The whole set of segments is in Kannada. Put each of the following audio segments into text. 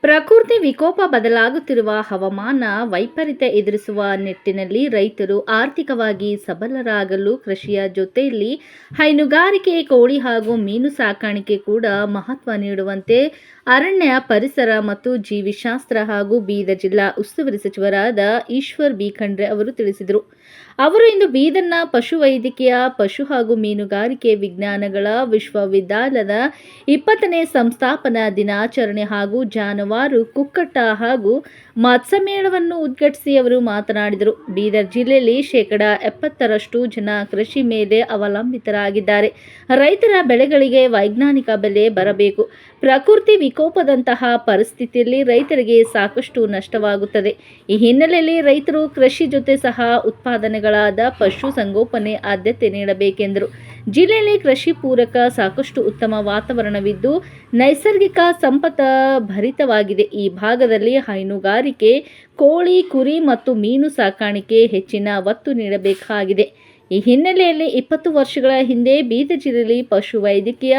ಪ್ರಕೃತಿ ವಿಕೋಪ, ಬದಲಾಗುತ್ತಿರುವ ಹವಾಮಾನ ವೈಪರೀತ್ಯ ಎದುರಿಸುವ ನಿಟ್ಟಿನಲ್ಲಿ ರೈತರು ಆರ್ಥಿಕವಾಗಿ ಸಬಲರಾಗಲು ಕೃಷಿಯ ಜೊತೆಯಲ್ಲಿ ಹೈನುಗಾರಿಕೆ, ಕೋಳಿ ಹಾಗೂ ಮೀನು ಸಾಕಾಣಿಕೆ ಕೂಡ ಮಹತ್ವ ನೀಡುವಂತೆ ಅರಣ್ಯ, ಪರಿಸರ ಮತ್ತು ಜೀವಿಶಾಸ್ತ್ರ ಹಾಗೂ ಬೀದರ್ ಜಿಲ್ಲಾ ಉಸ್ತುವಾರಿ ಸಚಿವರಾದ ಈಶ್ವರ್ ಬಿ ಖಂಡ್ರೆ ಅವರು ತಿಳಿಸಿದರು. ಅವರು ಇಂದು ಬೀದರ್ನ ಪಶುವೈದ್ಯಕೀಯ, ಪಶು ಹಾಗೂ ಮೀನುಗಾರಿಕೆ ವಿಜ್ಞಾನಗಳ ವಿಶ್ವವಿದ್ಯಾಲಯದ 20ನೇ ಸಂಸ್ಥಾಪನಾ ದಿನಾಚರಣೆ ಹಾಗೂ ಜಾನುವಾರು, ಕುಕ್ಕಟ ಹಾಗೂ ಮತ್ಸ್ಯಮೇಳವನ್ನು ಉದ್ಘಾಟಿಸಿ ಅವರು ಮಾತನಾಡಿದರು. ಬೀದರ್ ಜಿಲ್ಲೆಯಲ್ಲಿ 70% ಜನ ಕೃಷಿ ಮೇಲೆ ಅವಲಂಬಿತರಾಗಿದ್ದಾರೆ. ರೈತರ ಬೆಳೆಗಳಿಗೆ ವೈಜ್ಞಾನಿಕ ಬೆಲೆ ಬರಬೇಕು. ಪ್ರಕೃತಿ ವಿಕೋಪದಂತಹ ಪರಿಸ್ಥಿತಿಯಲ್ಲಿ ರೈತರಿಗೆ ಸಾಕಷ್ಟು ನಷ್ಟವಾಗುತ್ತದೆ. ಈ ಹಿನ್ನೆಲೆಯಲ್ಲಿ ರೈತರು ಕೃಷಿ ಜೊತೆ ಸಹ ಉತ್ಪಾದನೆಗಳಾದ ಪಶು ಸಂಗೋಪನೆ ಆದ್ಯತೆ ನೀಡಬೇಕೆಂದರು. ಜಿಲ್ಲೆಯಲ್ಲಿ ಕೃಷಿ ಪೂರಕ ಸಾಕಷ್ಟು ಉತ್ತಮ ವಾತಾವರಣವಿದ್ದು ನೈಸರ್ಗಿಕ ಸಂಪತ್ತ ಭರಿತವಾಗಿದೆ. ಈ ಭಾಗದಲ್ಲಿ ಹೈನುಗಾರಿಕೆ, ಕೋಳಿ, ಕುರಿ ಮತ್ತು ಮೀನು ಸಾಕಾಣಿಕೆ ಹೆಚ್ಚಿನ ಒತ್ತು ನೀಡಬೇಕಾಗಿದೆ. ಈ ಹಿನ್ನೆಲೆಯಲ್ಲಿ 20 ವರ್ಷಗಳ ಹಿಂದೆ ಬೀದರ್ ಜಿಲ್ಲೆಯಲ್ಲಿ ಪಶುವೈದ್ಯಕೀಯ,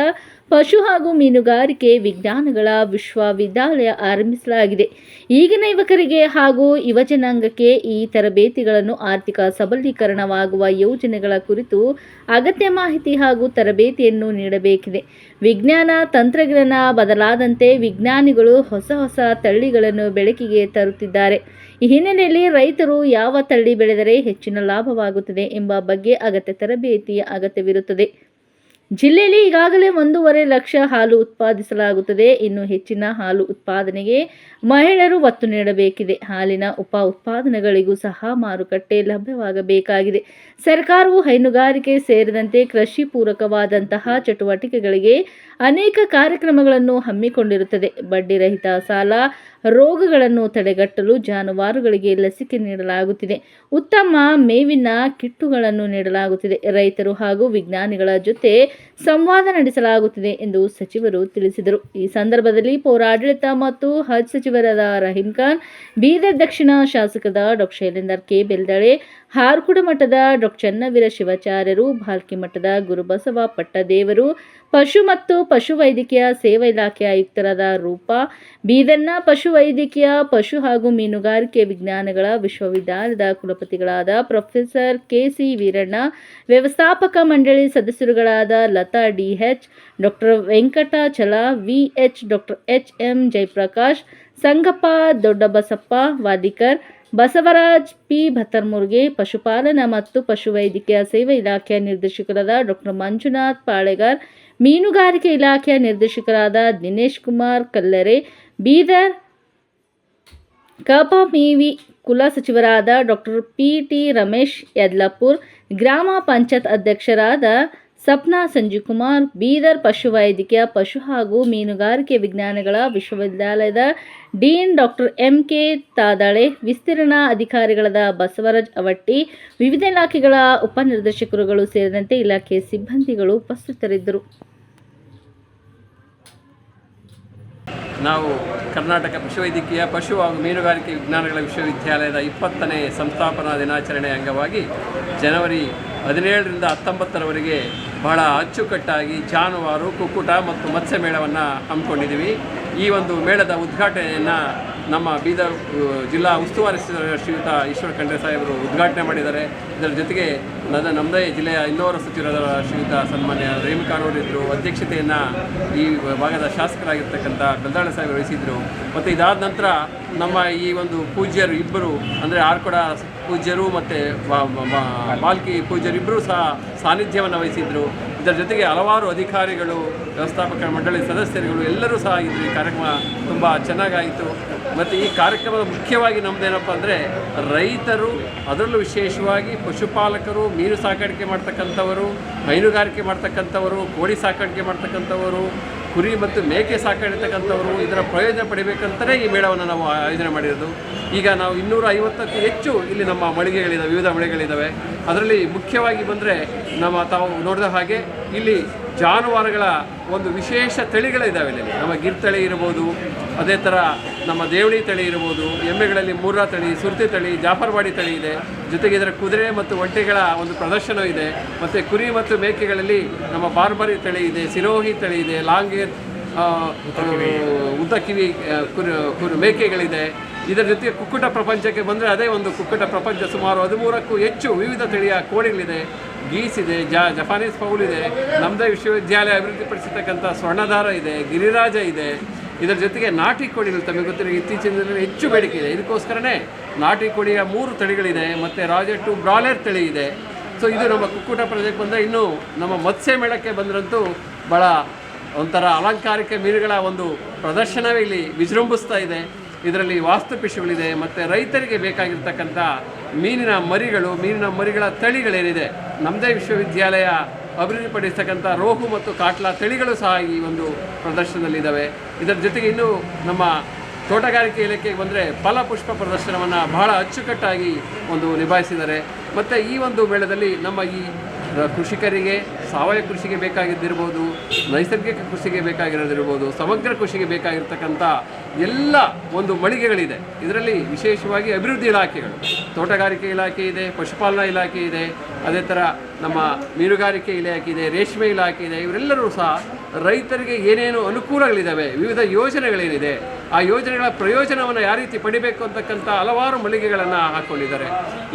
ಪಶು ಹಾಗೂ ಮೀನುಗಾರಿಕೆ ವಿಜ್ಞಾನಗಳ ವಿಶ್ವವಿದ್ಯಾಲಯ ಆರಂಭಿಸಲಾಗಿದೆ. ಈಗಿನ ಯುವಕರಿಗೆ ಹಾಗೂ ಯುವಜನಾಂಗಕ್ಕೆ ಈ ತರಬೇತಿಗಳನ್ನು ಆರ್ಥಿಕ ಸಬಲೀಕರಣವಾಗುವ ಯೋಜನೆಗಳ ಕುರಿತು ಅಗತ್ಯ ಮಾಹಿತಿ ಹಾಗೂ ತರಬೇತಿಯನ್ನು ನೀಡಬೇಕಿದೆ. ವಿಜ್ಞಾನ ತಂತ್ರಜ್ಞಾನ ಬದಲಾದಂತೆ ವಿಜ್ಞಾನಿಗಳು ಹೊಸ ತಳಿಗಳನ್ನು ಬೆಳಕಿಗೆ ತರುತ್ತಿದ್ದಾರೆ. ಈ ಹಿನ್ನೆಲೆಯಲ್ಲಿ ರೈತರು ಯಾವ ತಳಿ ಬೆಳೆದರೆ ಹೆಚ್ಚಿನ ಲಾಭವಾಗುತ್ತದೆ ಎಂಬ ಬಗ್ಗೆ ಅಗತ್ಯ ತರಬೇತಿಯ ಅಗತ್ಯವಿರುತ್ತದೆ. ಜಿಲ್ಲೆಯಲ್ಲಿ ಈಗಾಗಲೇ 1.5 ಲಕ್ಷ ಹಾಲು ಉತ್ಪಾದಿಸಲಾಗುತ್ತದೆ. ಇನ್ನು ಹೆಚ್ಚಿನ ಹಾಲು ಉತ್ಪಾದನೆಗೆ ಮಹಿಳೆಯರು ಒತ್ತು ನೀಡಬೇಕಿದೆ. ಹಾಲಿನ ಉಪ ಉತ್ಪಾದನೆಗಳಿಗೂ ಸಹ ಮಾರುಕಟ್ಟೆ ಲಭ್ಯವಾಗಬೇಕಾಗಿದೆ. ಸರ್ಕಾರವು ಹೈನುಗಾರಿಕೆ ಸೇರಿದಂತೆ ಕೃಷಿ ಪೂರಕವಾದಂತಹ ಚಟುವಟಿಕೆಗಳಿಗೆ ಅನೇಕ ಕಾರ್ಯಕ್ರಮಗಳನ್ನು ಹಮ್ಮಿಕೊಂಡಿರುತ್ತದೆ. ಬಡ್ಡಿರಹಿತ ಸಾಲ, ರೋಗಗಳನ್ನು ತಡೆಗಟ್ಟಲು ಜಾನುವಾರುಗಳಿಗೆ ಲಸಿಕೆ ನೀಡಲಾಗುತ್ತಿದೆ. ಉತ್ತಮ ಮೇವಿನ ಕಿಟ್ಟುಗಳನ್ನು ನೀಡಲಾಗುತ್ತಿದೆ. ರೈತರು ಹಾಗೂ ವಿಜ್ಞಾನಿಗಳ ಜೊತೆ ಸಂವಾದ ನಡೆಸಲಾಗುತ್ತಿದೆ ಎಂದು ಸಚಿವರು ತಿಳಿಸಿದರು. ಈ ಸಂದರ್ಭದಲ್ಲಿ ಪೌರಾಡಳಿತ ಮತ್ತು ಹಜ್ ಸಚಿವರಾದ ರಹೀಂ ಖಾನ್, ಬೀದರ್ ದಕ್ಷಿಣ ಶಾಸಕದ ಡಾ. ಶೈಲೇಂದರ್ ಕೆ. ಬೆಲ್ದಳೆ, ಹಾರ್ಕುಡ ಮಠದ ಡಾ. ಚನ್ನವೀರ ಶಿವಾಚಾರ್ಯರು, ಭಾಲ್ಕಿ ಮಠದ ಗುರುಬಸವ ಪಟ್ಟದೇವರು, ಪಶು ಮತ್ತು ಪಶುವೈದ್ಯಕೀಯ ಸೇವಾ ಇಲಾಖೆ ಆಯುಕ್ತರಾದ ರೂಪಾ, ಬೀದರ್ನ ಪಶುವೈದ್ಯಕೀಯ, ಪಶು ಹಾಗೂ ಮೀನುಗಾರಿಕೆ ವಿಜ್ಞಾನಗಳ ವಿಶ್ವವಿದ್ಯಾಲಯದ ಕುಲಪತಿಗಳಾದ ಪ್ರೊಫೆಸರ್ ಕೆ.ಸಿ. ವೀರಣ್ಣ, ವ್ಯವಸ್ಥಾಪಕ ಮಂಡಳಿ ಸದಸ್ಯರುಗಳಾದ ಲತಾ ಡಿ.ಎಚ್, ಡಾ. ವೆಂಕಟಾಚಲ ವಿ.ಎಚ್, ಡಾ. ಎಚ್.ಎಂ. ಜಯಪ್ರಕಾಶ್, ಸಂಗಪ್ಪ ದೊಡ್ಡಬಸಪ್ಪ ವಾದಿಕರ್, ಬಸವರಾಜ್ ಪಿ. ಭತ್ತರ್ಮುರ್ಗೆ, ಪಶುಪಾಲನಾ ಮತ್ತು ಪಶುವೈದ್ಯಕೀಯ ಸೇವಾ ಇಲಾಖೆಯ ನಿರ್ದೇಶಕರಾದ ಡಾ. ಮಂಜುನಾಥ್ ಪಾಳೆಗಾರ್, ಮೀನುಗಾರಿಕೆ ಇಲಾಖೆಯ ನಿರ್ದೇಶಕರಾದ ದಿನೇಶ್ ಕುಮಾರ್ ಕಲ್ಲರೆ, ಬೀದರ್ ಕಪಮೇವಿ ಕುಲ ಸಚಿವರಾದ ಡಾ. ಪಿ.ಟಿ. ರಮೇಶ್ ಯದ್ಲಾಪುರ್, ಗ್ರಾಮ ಪಂಚಾಯತ್ ಅಧ್ಯಕ್ಷರಾದ ಸಪ್ನಾ ಸಂಜೀವ್ಕುಮಾರ್, ಬೀದರ್ ಪಶುವೈದ್ಯಕೀಯ, ಪಶು ಹಾಗೂ ಮೀನುಗಾರಿಕೆ ವಿಜ್ಞಾನಗಳ ವಿಶ್ವವಿದ್ಯಾಲಯದ ಡೀನ್ ಡಾ. ಎಂ.ಕೆ. ತಾದಾಳೆ, ವಿಸ್ತೀರ್ಣ ಅಧಿಕಾರಿಗಳಾದ ಬಸವರಾಜ್ ಅವಟ್ಟಿ, ವಿವಿಧ ಇಲಾಖೆಗಳ ಉಪನಿರ್ದೇಶಕರುಗಳು ಸೇರಿದಂತೆ ಇಲಾಖೆ ಸಿಬ್ಬಂದಿಗಳು ಉಪಸ್ಥಿತರಿದ್ದರು. ನಾವು ಕರ್ನಾಟಕ ಪಶುವೈದ್ಯಕೀಯ, ಪಶು ಹಾಗೂ ಮೀನುಗಾರಿಕೆ ವಿಜ್ಞಾನಗಳ ವಿಶ್ವವಿದ್ಯಾಲಯದ 20ನೇ ಸಂಸ್ಥಾಪನಾ ದಿನಾಚರಣೆ ಅಂಗವಾಗಿ ಜನವರಿ 17ರಿಂದ 19ರವರೆಗೆ ಬಹಳ ಅಚ್ಚುಕಟ್ಟಾಗಿ ಜಾನುವಾರು, ಕುಕ್ಕುಟ ಮತ್ತು ಮತ್ಸ್ಯ ಮೇಳವನ್ನು ಹಮ್ಮಿಕೊಂಡಿದ್ದೀವಿ. ಈ ಒಂದು ಮೇಳದ ಉದ್ಘಾಟನೆಯನ್ನು ನಮ್ಮ ಬೀದರ್ ಜಿಲ್ಲಾ ಉಸ್ತುವಾರಿ ಶ್ರೀಯುತ ಈಶ್ವರ್ ಖಂಡ್ರೆ ಸಾಹೇಬರು ಉದ್ಘಾಟನೆ ಮಾಡಿದ್ದಾರೆ. ಇದರ ಜೊತೆಗೆ ನಮ್ಮದೇ ಜಿಲ್ಲೆಯ ಇನ್ನೋರ್ವ ಸಚಿವರಾದ ಶ್ರೀಯುತ ಸನ್ಮಾನ್ಯ ರಹೀಂ ಖಾನ್ ಅವರಿದ್ದರು. ಅಧ್ಯಕ್ಷತೆಯನ್ನು ಈ ಭಾಗದ ಶಾಸಕರಾಗಿರ್ತಕ್ಕಂಥ ಬೆಲ್ದಾಳೆ ಸಾಹೇಬರು ವಹಿಸಿದರು. ಮತ್ತು ಇದಾದ ನಂತರ ನಮ್ಮ ಈ ಒಂದು ಪೂಜ್ಯರು ಇಬ್ಬರು, ಅಂದರೆ ಆರ್ಕೊಡ ಪೂಜ್ಯರು ಮತ್ತು ಬಾಲ್ಕಿ ಪೂಜ್ಯರು ಇಬ್ಬರೂ ಸಹ ಸಾನ್ನಿಧ್ಯವನ್ನು ವಹಿಸಿದರು. ಇದರ ಜೊತೆಗೆ ಹಲವಾರು ಅಧಿಕಾರಿಗಳು, ವ್ಯವಸ್ಥಾಪಕ ಮಂಡಳಿ ಸದಸ್ಯರುಗಳು ಎಲ್ಲರೂ ಸಹ ಇದ್ದರು. ಈ ಕಾರ್ಯಕ್ರಮ ತುಂಬ ಚೆನ್ನಾಗಾಯಿತು. ಮತ್ತು ಈ ಕಾರ್ಯಕ್ರಮದ ಮುಖ್ಯವಾಗಿ ನಮ್ಮದೇನಪ್ಪ ಅಂದರೆ ರೈತರು, ಅದರಲ್ಲೂ ವಿಶೇಷವಾಗಿ ಪಶುಪಾಲಕರು, ಮೀನು ಸಾಕಾಣಿಕೆ ಮಾಡ್ತಕ್ಕಂಥವರು, ಹೈನುಗಾರಿಕೆ ಮಾಡ್ತಕ್ಕಂಥವರು, ಕೋಳಿ ಸಾಕಾಣಿಕೆ ಮಾಡ್ತಕ್ಕಂಥವರು, ಕುರಿ ಮತ್ತು ಮೇಕೆ ಸಾಕಾಣಿರ್ತಕ್ಕಂಥವರು ಇದರ ಪ್ರಯೋಜನ ಪಡಿಬೇಕಂತಲೇ ಈ ಮೇಳವನ್ನು ನಾವು ಆಯೋಜನೆ ಮಾಡಿರೋದು. ಈಗ ನಾವು 250ಕ್ಕೂ ಹೆಚ್ಚು ಇಲ್ಲಿ ನಮ್ಮ ಮಳಿಗೆಗಳಿದ್ದಾವೆ, ವಿವಿಧ ಮಳಿಗೆಗಳಿದ್ದಾವೆ. ಅದರಲ್ಲಿ ಮುಖ್ಯವಾಗಿ ಬಂದರೆ ತಾವು ನೋಡಿದ ಹಾಗೆ ಇಲ್ಲಿ ಜಾನುವಾರುಗಳ ಒಂದು ವಿಶೇಷ ತಳಿಗಳಿದ್ದಾವೆ. ಇಲ್ಲಿ ನಮ್ಮ ಗಿರ್ ತಳಿ ಇರ್ಬೋದು, ಅದೇ ಥರ ನಮ್ಮ ದೇವಳಿ ತಳಿ ಇರ್ಬೋದು, ಎಮ್ಮೆಗಳಲ್ಲಿ ಮೂರ್ರಾ ತಳಿ, ಸುರ್ತಿ ತಳಿ, ಜಾಫರ್ವಾಡಿ ತಳಿ ಇದೆ. ಜೊತೆಗೆ ಇದರ ಕುದುರೆ ಮತ್ತು ಒಂಟೆಗಳ ಒಂದು ಪ್ರದರ್ಶನ ಇದೆ. ಮತ್ತು ಕುರಿ ಮತ್ತು ಮೇಕೆಗಳಲ್ಲಿ ನಮ್ಮ ಬಾರ್ಬರಿ ತಳಿ ಇದೆ, ಸಿರೋಹಿ ತಳಿ ಇದೆ, ಲಾಂಗೇರ್ ಉದ್ದ ಕಿವಿ ಕುರು ಮೇಕೆಗಳಿದೆ. ಇದರ ಜೊತೆಗೆ ಕುಕ್ಕುಟ ಪ್ರಪಂಚಕ್ಕೆ ಬಂದರೆ ಅದೇ ಒಂದು ಕುಕ್ಕುಟ ಪ್ರಪಂಚ. ಸುಮಾರು 13ಕ್ಕೂ ಹೆಚ್ಚು ವಿವಿಧ ತಳಿಯ ಕೋಳಿಗಳಿದೆ. ಗೀಸ್ ಇದೆ, ಜಪಾನೀಸ್ ಫೌಲ್ ಇದೆ, ನಮ್ಮದೇ ವಿಶ್ವವಿದ್ಯಾಲಯ ಅಭಿವೃದ್ಧಿಪಡಿಸಿರ್ತಕ್ಕಂಥ ಸ್ವರ್ಣಧಾರ ಇದೆ, ಗಿರಿರಾಜ ಇದೆ. ಇದರ ಜೊತೆಗೆ ನಾಟಿ ಕೋಳಿಗಳು ತಮಗೆ ಗೊತ್ತಿರೋ ಇತ್ತೀಚಿನ ದಿನಗಳಲ್ಲಿ ಹೆಚ್ಚು ಬೇಡಿಕೆ ಇದೆ. ಇದಕ್ಕೋಸ್ಕರನೇ ನಾಟಿ ಕೋಳಿಯ 3 ತಳಿಗಳಿದೆ ಮತ್ತು ರಾಜೆಟ್ಟು ಬ್ರಾಯ್ಲರ್ ತಳಿ ಇದೆ. ಸೊ ಇದು ನಮ್ಮ ಕುಕ್ಕುಟ ಪ್ರದೇಶಕ್ಕೆ ಬಂದರೆ, ಇನ್ನು ನಮ್ಮ ಮತ್ಸ್ಯ ಮೇಳಕ್ಕೆ ಬಂದ್ರಂತೂ ಭಾಳ ಒಂಥರ ಅಲಂಕಾರಿಕ ಮೀನುಗಳ ಒಂದು ಪ್ರದರ್ಶನವೇ ಇಲ್ಲಿ ವಿಜೃಂಭಿಸ್ತಾ ಇದೆ. ಇದರಲ್ಲಿ ವಾಸ್ತುಪಿಶುಗಳಿದೆ ಮತ್ತು ರೈತರಿಗೆ ಬೇಕಾಗಿರ್ತಕ್ಕಂಥ ಮೀನಿನ ಮರಿಗಳ ತಳಿಗಳೇನಿದೆ, ನಮ್ಮದೇ ವಿಶ್ವವಿದ್ಯಾಲಯ ಅಭಿವೃದ್ಧಿಪಡಿಸ್ತಕ್ಕಂಥ ರೋಹು ಮತ್ತು ಕಾಟ್ಲಾ ತಳಿಗಳು ಸಹ ಈ ಒಂದು ಪ್ರದರ್ಶನದಲ್ಲಿದ್ದಾವೆ. ಇದರ ಜೊತೆಗೆ ಇನ್ನೂ ನಮ್ಮ ತೋಟಗಾರಿಕೆ ಇಲಾಖೆಗೆ ಬಂದರೆ ಫಲಪುಷ್ಪ ಪ್ರದರ್ಶನವನ್ನು ಬಹಳ ಅಚ್ಚುಕಟ್ಟಾಗಿ ನಿಭಾಯಿಸಿದ್ದಾರೆ. ಮತ್ತು ಈ ಒಂದು ಮೇಳದಲ್ಲಿ ನಮ್ಮ ಈ ಕೃಷಿಕರಿಗೆ ಸಾವಯವ ಕೃಷಿಗೆ ಬೇಕಾಗಿದ್ದಿರ್ಬೋದು, ನೈಸರ್ಗಿಕ ಕೃಷಿಗೆ ಬೇಕಾಗಿರೋದಿರ್ಬೋದು, ಸಮಗ್ರ ಕೃಷಿಗೆ ಬೇಕಾಗಿರ್ತಕ್ಕಂಥ ಎಲ್ಲ ಒಂದು ಮಳಿಗೆಗಳಿದೆ. ಇದರಲ್ಲಿ ವಿಶೇಷವಾಗಿ ಅಭಿವೃದ್ಧಿ ಇಲಾಖೆಗಳು, ತೋಟಗಾರಿಕೆ ಇಲಾಖೆ ಇದೆ, ಪಶುಪಾಲನಾ ಇಲಾಖೆ ಇದೆ, ಅದೇ ಥರ ನಮ್ಮ ಮೀನುಗಾರಿಕೆ ಇಲಾಖೆ ಇದೆ, ರೇಷ್ಮೆ ಇಲಾಖೆ ಇದೆ. ಇವರೆಲ್ಲರೂ ಸಹ ರೈತರಿಗೆ ಏನೇನು ಅನುಕೂಲಗಳಿದ್ದಾವೆ, ವಿವಿಧ ಯೋಜನೆಗಳೇನಿದೆ, ಆ ಯೋಜನೆಗಳ ಪ್ರಯೋಜನವನ್ನು ಯಾವ ರೀತಿ ಪಡಿಬೇಕು ಅಂತಕ್ಕಂಥ ಹಲವಾರು ಮಳಿಗೆಗಳನ್ನು ಹಾಕ್ಕೊಂಡಿದ್ದಾರೆ.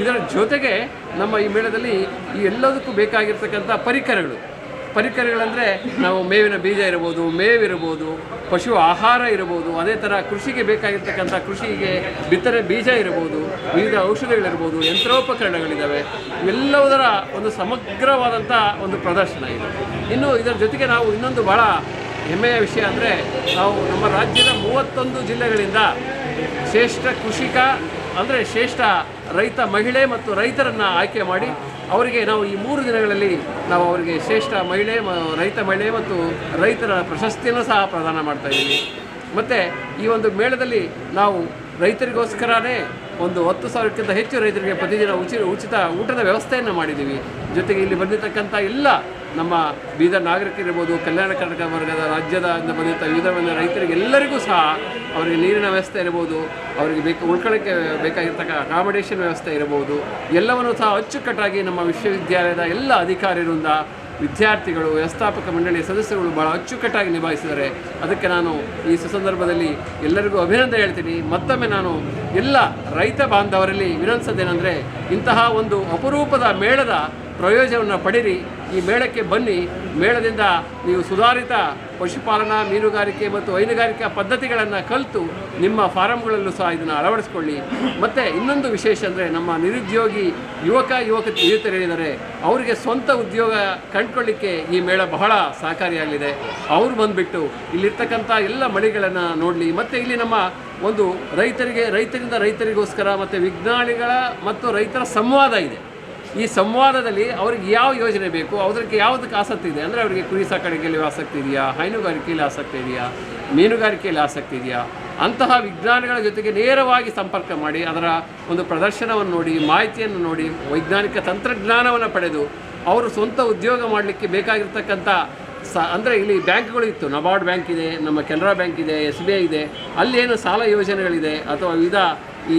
ಇದರ ಜೊತೆಗೆ ನಮ್ಮ ಈ ಮೇಳದಲ್ಲಿ ಈ ಎಲ್ಲದಕ್ಕೂ ಬೇಕಾಗಿರ್ತಕ್ಕಂಥ ಪರಿಕರಗಳಂದರೆ ನಾವು ಮೇವಿನ ಬೀಜ ಇರ್ಬೋದು, ಮೇವಿರ್ಬೋದು, ಪಶು ಆಹಾರ ಇರ್ಬೋದು, ಅದೇ ಥರ ಕೃಷಿಗೆ ಬೇಕಾಗಿರ್ತಕ್ಕಂಥ ಕೃಷಿಗೆ ಬಿತ್ತನೆ ಬೀಜ ಇರ್ಬೋದು, ವಿವಿಧ ಔಷಧಿಗಳಿರ್ಬೋದು, ಯಂತ್ರೋಪಕರಣಗಳಿದ್ದಾವೆ. ಇವೆಲ್ಲದರ ಒಂದು ಸಮಗ್ರವಾದಂಥ ಒಂದು ಪ್ರದರ್ಶನ ಇದೆ. ಇನ್ನು ಇದರ ಜೊತೆಗೆ ನಾವು ಇನ್ನೊಂದು ಭಾಳ ಹೆಮ್ಮೆಯ ವಿಷಯ ಅಂದರೆ, ನಾವು ನಮ್ಮ ರಾಜ್ಯದ 31 ಜಿಲ್ಲೆಗಳಿಂದ ಶ್ರೇಷ್ಠ ಕೃಷಿಕ ಅಂದರೆ ಶ್ರೇಷ್ಠ ರೈತ ಮಹಿಳೆ ಮತ್ತು ರೈತರನ್ನು ಆಯ್ಕೆ ಮಾಡಿ ಅವರಿಗೆ ನಾವು ಈ 3 ದಿನಗಳಲ್ಲಿ ನಾವು ಅವರಿಗೆ ಶ್ರೇಷ್ಠ ರೈತ ಮಹಿಳೆ ಮತ್ತು ರೈತರ ಪ್ರಶಸ್ತಿಯನ್ನು ಸಹ ಪ್ರದಾನ ಮಾಡ್ತಾ ಇದ್ದೀವಿ. ಮತ್ತು ಈ ಒಂದು ಮೇಳದಲ್ಲಿ ನಾವು ರೈತರಿಗೋಸ್ಕರನೇ ಒಂದು 10,000ಕ್ಕಿಂತ ಹೆಚ್ಚು ರೈತರಿಗೆ ಪ್ರತಿದಿನ ಉಚಿತ ಊಟದ ವ್ಯವಸ್ಥೆಯನ್ನು ಮಾಡಿದ್ದೀವಿ. ಜೊತೆಗೆ ಇಲ್ಲಿ ಬಂದಿರತಕ್ಕಂಥ ಎಲ್ಲ ನಮ್ಮ ಬೀದರ್ ನಾಗರಿಕರಿರ್ಬೋದು, ಕಲ್ಯಾಣ ಕರ್ನಾಟಕ ವರ್ಗದ ರಾಜ್ಯದ ಬಂದಿದ್ದ ವಿವಿಧ ರೈತರಿಗೆ ಎಲ್ಲರಿಗೂ ಸಹ ಅವರಿಗೆ ನೀರಿನ ವ್ಯವಸ್ಥೆ ಇರ್ಬೋದು, ಅವರಿಗೆ ಉಳ್ಕೊಳ್ಳೋಕ್ಕೆ ಬೇಕಾಗಿರ್ತಕ್ಕ ಅಕಾಮಡೇಷನ್ ವ್ಯವಸ್ಥೆ ಇರ್ಬೋದು, ಎಲ್ಲವನ್ನೂ ಸಹ ಅಚ್ಚುಕಟ್ಟಾಗಿ ನಮ್ಮ ವಿಶ್ವವಿದ್ಯಾಲಯದ ಎಲ್ಲ ಅಧಿಕಾರಿಗಳಿಂದ ವಿದ್ಯಾರ್ಥಿಗಳು, ವ್ಯವಸ್ಥಾಪಕ ಮಂಡಳಿಯ ಸದಸ್ಯರುಗಳು ಭಾಳ ಅಚ್ಚುಕಟ್ಟಾಗಿ ನಿಭಾಯಿಸಿದ್ದಾರೆ. ಅದಕ್ಕೆ ನಾನು ಈ ಸುಸಂದರ್ಭದಲ್ಲಿ ಎಲ್ಲರಿಗೂ ಅಭಿನಂದನೆ ಹೇಳ್ತೀನಿ. ಮತ್ತೊಮ್ಮೆ ನಾನು ಎಲ್ಲ ರೈತ ಬಾಂಧವರಲ್ಲಿ ವಿನಂತಿಸೋದೇನೆಂದರೆ, ಇಂತಹ ಒಂದು ಅಪರೂಪದ ಮೇಳದ ಪ್ರಯೋಜನವನ್ನು ಪಡೀರಿ, ಈ ಮೇಳಕ್ಕೆ ಬನ್ನಿ. ಮೇಳದಿಂದ ನೀವು ಸುಧಾರಿತ ಪಶುಪಾಲನಾ, ಮೀನುಗಾರಿಕೆ ಮತ್ತು ಹೈನುಗಾರಿಕಾ ಪದ್ಧತಿಗಳನ್ನು ಕಲಿತು ನಿಮ್ಮ ಫಾರಮ್ಗಳಲ್ಲೂ ಸಹ ಇದನ್ನು ಅಳವಡಿಸ್ಕೊಳ್ಳಿ. ಮತ್ತು ಇನ್ನೊಂದು ವಿಶೇಷ ಅಂದರೆ, ನಮ್ಮ ನಿರುದ್ಯೋಗಿ ಯುವಕರೇನಿದ್ದಾರೆ ಅವರಿಗೆ ಸ್ವಂತ ಉದ್ಯೋಗ ಕಂಡುಕೊಳ್ಳಿಕ್ಕೆ ಈ ಮೇಳ ಬಹಳ ಸಹಕಾರಿಯಾಗಲಿದೆ. ಅವರು ಬಂದುಬಿಟ್ಟು ಇಲ್ಲಿರ್ತಕ್ಕಂಥ ಎಲ್ಲ ಮಳಿಗೆಗಳನ್ನು ನೋಡಲಿ. ಮತ್ತು ಇಲ್ಲಿ ನಮ್ಮ ಒಂದು ರೈತರಿಂದ ರೈತರಿಗೋಸ್ಕರ ಮತ್ತು ವಿಜ್ಞಾನಿಗಳ ಮತ್ತು ರೈತರ ಸಂವಾದ ಇದೆ. ಈ ಸಂವಾದದಲ್ಲಿ ಅವ್ರಿಗೆ ಯಾವ ಯೋಜನೆ ಬೇಕು, ಅದಕ್ಕೆ ಯಾವುದಕ್ಕೆ ಆಸಕ್ತಿ ಇದೆ ಅಂದರೆ, ಅವರಿಗೆ ಕುರಿ ಸಾಕಾಣಿಕೆಯಲ್ಲಿ ಆಸಕ್ತಿ ಇದೆಯಾ, ಹೈನುಗಾರಿಕೆಯಲ್ಲಿ ಆಸಕ್ತಿ ಇದೆಯಾ, ಮೀನುಗಾರಿಕೆಯಲ್ಲಿ ಆಸಕ್ತಿ ಇದೆಯಾ, ಅಂತಹ ವಿಜ್ಞಾನಿಗಳ ಜೊತೆಗೆ ನೇರವಾಗಿ ಸಂಪರ್ಕ ಮಾಡಿ ಅದರ ಒಂದು ಪ್ರದರ್ಶನವನ್ನು ನೋಡಿ, ಮಾಹಿತಿಯನ್ನು ನೋಡಿ, ವೈಜ್ಞಾನಿಕ ತಂತ್ರಜ್ಞಾನವನ್ನು ಪಡೆದು ಅವರು ಸ್ವಂತ ಉದ್ಯೋಗ ಮಾಡಲಿಕ್ಕೆ ಬೇಕಾಗಿರ್ತಕ್ಕಂಥ ಅಂದರೆ ಇಲ್ಲಿ ಬ್ಯಾಂಕ್ಗಳು ಇತ್ತು, ನಬಾರ್ಡ್ ಬ್ಯಾಂಕ್ ಇದೆ, ನಮ್ಮ ಕೆನರಾ ಬ್ಯಾಂಕ್ ಇದೆ, SBI ಇದೆ. ಅಲ್ಲಿ ಏನು ಸಾಲ ಯೋಜನೆಗಳಿದೆ ಅಥವಾ ವಿವಿಧ ಈ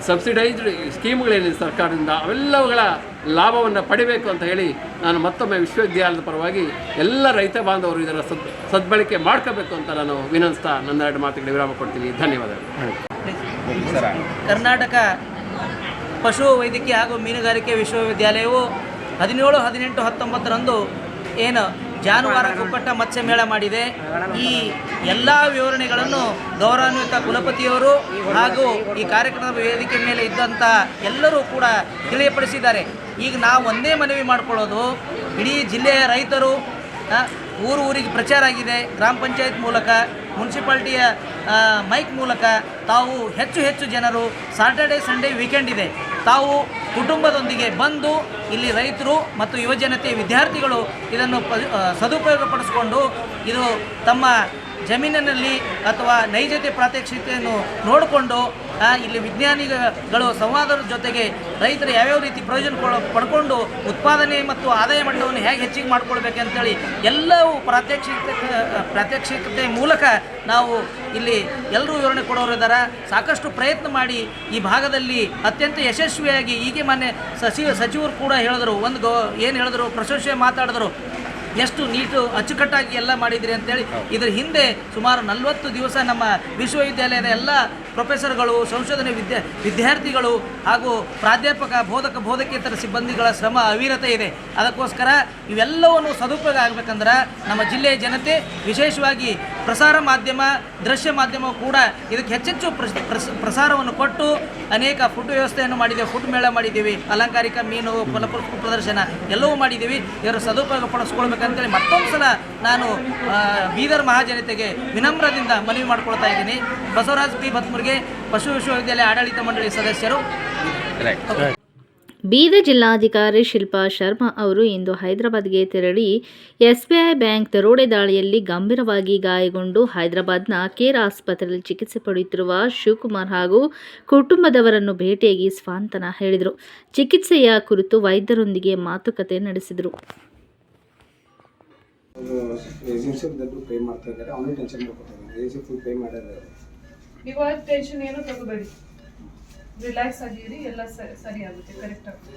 ಸಬ್ಸಿಡೈಸ್ಡ್ ಸ್ಕೀಮ್ಗಳೇನಿದೆ ಸರ್ಕಾರದಿಂದ, ಅವೆಲ್ಲವುಗಳ ಲಾಭವನ್ನು ಪಡಿಬೇಕು ಅಂತ ಹೇಳಿ ನಾನು ಮತ್ತೊಮ್ಮೆ ವಿಶ್ವವಿದ್ಯಾಲಯದ ಪರವಾಗಿ ಎಲ್ಲ ರೈತ ಬಾಂಧವರು ಇದರ ಸದ್ಬಳಕೆ ಮಾಡ್ಕೋಬೇಕು ಅಂತ ನಾನು ವಿನಂತಿಸ್ತಾ ನನ್ನ 2 ಮಾತುಗಳಿಗೆ ವಿರಾಮ ಕೊಡ್ತೀನಿ. ಧನ್ಯವಾದಗಳು. ಕರ್ನಾಟಕ ಪಶು ವೈದ್ಯಕೀಯ ಹಾಗೂ ಮೀನುಗಾರಿಕೆ ವಿಶ್ವವಿದ್ಯಾಲಯವು 17, 18, 19ರಂದು ಏನು ಜಾನುವಾರು ಕುಕ್ಕಟ ಮತ್ಸ್ಯ ಮೇಳ ಮಾಡಿದೆ. ಈ ಎಲ್ಲ ವಿವರಣೆಗಳನ್ನು ಗೌರವಾನ್ವಿತ ಕುಲಪತಿಯವರು ಹಾಗೂ ಈ ಕಾರ್ಯಕ್ರಮದ ವೇದಿಕೆ ಮೇಲೆ ಇದ್ದಂಥ ಎಲ್ಲರೂ ಕೂಡ ತಿಳಿಯಪಡಿಸಿದ್ದಾರೆ. ಈಗ ನಾವು ಒಂದೇ ಮನವಿ ಮಾಡಿಕೊಳ್ಳೋದು, ಇಡೀ ಜಿಲ್ಲೆಯ ರೈತರು ಊರಿಗೆ ಪ್ರಚಾರ ಆಗಿದೆ, ಗ್ರಾಮ ಪಂಚಾಯತ್ ಮೂಲಕ, ಮುನ್ಸಿಪಾಲ್ಟಿಯ ಮೈಕ್ ಮೂಲಕ ತಾವು ಹೆಚ್ಚು ಜನರು ಸಾಟರ್ಡೆ ಸಂಡೇ ವೀಕೆಂಡ್ ಇದೆ, ತಾವು ಕುಟುಂಬದೊಂದಿಗೆ ಬಂದು ಇಲ್ಲಿ ರೈತರು ಮತ್ತು ಯುವಜನತೆ ವಿದ್ಯಾರ್ಥಿಗಳು ಇದನ್ನು ಸದುಪಯೋಗಪಡಿಸಿಕೊಂಡು ಇದು ತಮ್ಮ ಜಮೀನಿನಲ್ಲಿ ಅಥವಾ ನೈಜತೆ ಪ್ರಾತ್ಯಕ್ಷಿತೆಯನ್ನು ನೋಡಿಕೊಂಡು ಇಲ್ಲಿ ವಿಜ್ಞಾನಿಗಳು ಸಂವಾದದ ಜೊತೆಗೆ ರೈತರು ಯಾವ್ಯಾವ ರೀತಿ ಪ್ರಯೋಜನ ಪಡ್ಕೊಂಡು ಉತ್ಪಾದನೆ ಮತ್ತು ಆದಾಯ ಮಟ್ಟವನ್ನು ಹೇಗೆ ಹೆಚ್ಚಿಗೆ ಮಾಡ್ಕೊಳ್ಬೇಕಂತೇಳಿ ಎಲ್ಲವೂ ಪ್ರಾತ್ಯಕ್ಷಿಕತೆ ಮೂಲಕ ನಾವು ಇಲ್ಲಿ ಎಲ್ಲರೂ ವಿವರಣೆ ಕೊಡೋರಿದ್ದಾರೆ. ಸಾಕಷ್ಟು ಪ್ರಯತ್ನ ಮಾಡಿ ಈ ಭಾಗದಲ್ಲಿ ಅತ್ಯಂತ ಯಶಸ್ವಿಯಾಗಿ, ಹೀಗೆ ಮೊನ್ನೆ ಸಚಿವರು ಕೂಡ ಹೇಳಿದ್ರು, ಏನು ಹೇಳಿದ್ರು, ಪ್ರಶಂಸೆ ಮಾತಾಡಿದ್ರು. ಎಷ್ಟು ನೀಟು ಅಚ್ಚುಕಟ್ಟಾಗಿ ಎಲ್ಲ ಮಾಡಿದಿರಿ ಅಂತೇಳಿ. ಇದರ ಹಿಂದೆ ಸುಮಾರು 40 ದಿವಸ ನಮ್ಮ ವಿಶ್ವವಿದ್ಯಾಲಯದ ಎಲ್ಲ ಪ್ರೊಫೆಸರ್ಗಳು, ಸಂಶೋಧನೆ ವಿದ್ಯಾರ್ಥಿಗಳು ಹಾಗೂ ಪ್ರಾಧ್ಯಾಪಕ, ಬೋಧಕೇತರ ಸಿಬ್ಬಂದಿಗಳ ಶ್ರಮ ಅವಿರತ ಇದೆ. ಅದಕ್ಕೋಸ್ಕರ ಇವೆಲ್ಲವನ್ನು ಸದುಪಯೋಗ ಆಗಬೇಕಂದ್ರೆ ನಮ್ಮ ಜಿಲ್ಲೆಯ ಜನತೆ, ವಿಶೇಷವಾಗಿ ಪ್ರಸಾರ ಮಾಧ್ಯಮ, ದೃಶ್ಯ ಮಾಧ್ಯಮ ಕೂಡ ಇದಕ್ಕೆ ಹೆಚ್ಚೆಚ್ಚು ಪ್ರಸಾರವನ್ನು ಕೊಟ್ಟು ಅನೇಕ ಫುಡ್ ವ್ಯವಸ್ಥೆಯನ್ನು ಮಾಡಿದ್ದೇವೆ. ಫುಡ್ ಮೇಳ ಮಾಡಿದ್ದೀವಿ, ಅಲಂಕಾರಿಕ ಮೀನು ಫಲಪುಷ್ಪ ಪ್ರದರ್ಶನ ಎಲ್ಲವೂ ಮಾಡಿದ್ದೀವಿ. ಇದರ ಸದುಪಯೋಗ ಪಡಿಸ್ಕೊಳ್ಬೇಕಂತೇಳಿ ಮತ್ತೊಂದು ಸಲ ನಾನು ಬೀದರ್ ಮಹಾಜನತೆಗೆ ವಿನಮ್ರದಿಂದ ಮನವಿ ಮಾಡ್ಕೊಳ್ತಾ ಇದ್ದೀನಿ. ಬಸವರಾಜ್ ಪಿ ಬತ್ಮುರ್ಗೆ, ಪಶು ವಿಶ್ವವಿದ್ಯಾಲಯ ಆಡಳಿತ ಮಂಡಳಿ ಸದಸ್ಯರು. ಬೀದರ್ ಜಿಲ್ಲಾಧಿಕಾರಿ ಶಿಲ್ಪಾ ಶರ್ಮಾ ಅವರು ಇಂದು ಹೈದರಾಬಾದ್ಗೆ ತೆರಳಿ ಎಸ್ಬಿಐ ಬ್ಯಾಂಕ್ ದರೋಡೆ ದಾಳಿಯಲ್ಲಿ ಗಂಭೀರವಾಗಿ ಗಾಯಗೊಂಡು ಹೈದರಾಬಾದ್ನ ಕೇರ್ ಆಸ್ಪತ್ರೆಯಲ್ಲಿ ಚಿಕಿತ್ಸೆ ಪಡೆಯುತ್ತಿರುವ ಶಿವಕುಮಾರ್ ಹಾಗೂ ಕುಟುಂಬದವರನ್ನು ಭೇಟಿಯಾಗಿ ಸಾಂತ್ವನ ಹೇಳಿದರು. ಚಿಕಿತ್ಸೆಯ ಕುರಿತು ವೈದ್ಯರೊಂದಿಗೆ ಮಾತುಕತೆ ನಡೆಸಿದರು. ನೀವು ಟೆನ್ಷನ್ ಏನು ತಗೋಬೇಡಿ, ರಿಲ್ಯಾಕ್ಸ್ ಆಗಿರಿ, ಎಲ್ಲ ಸರಿ ಆಗುತ್ತೆ, ಕರೆಕ್ಟ್ ಆಗುತ್ತೆ.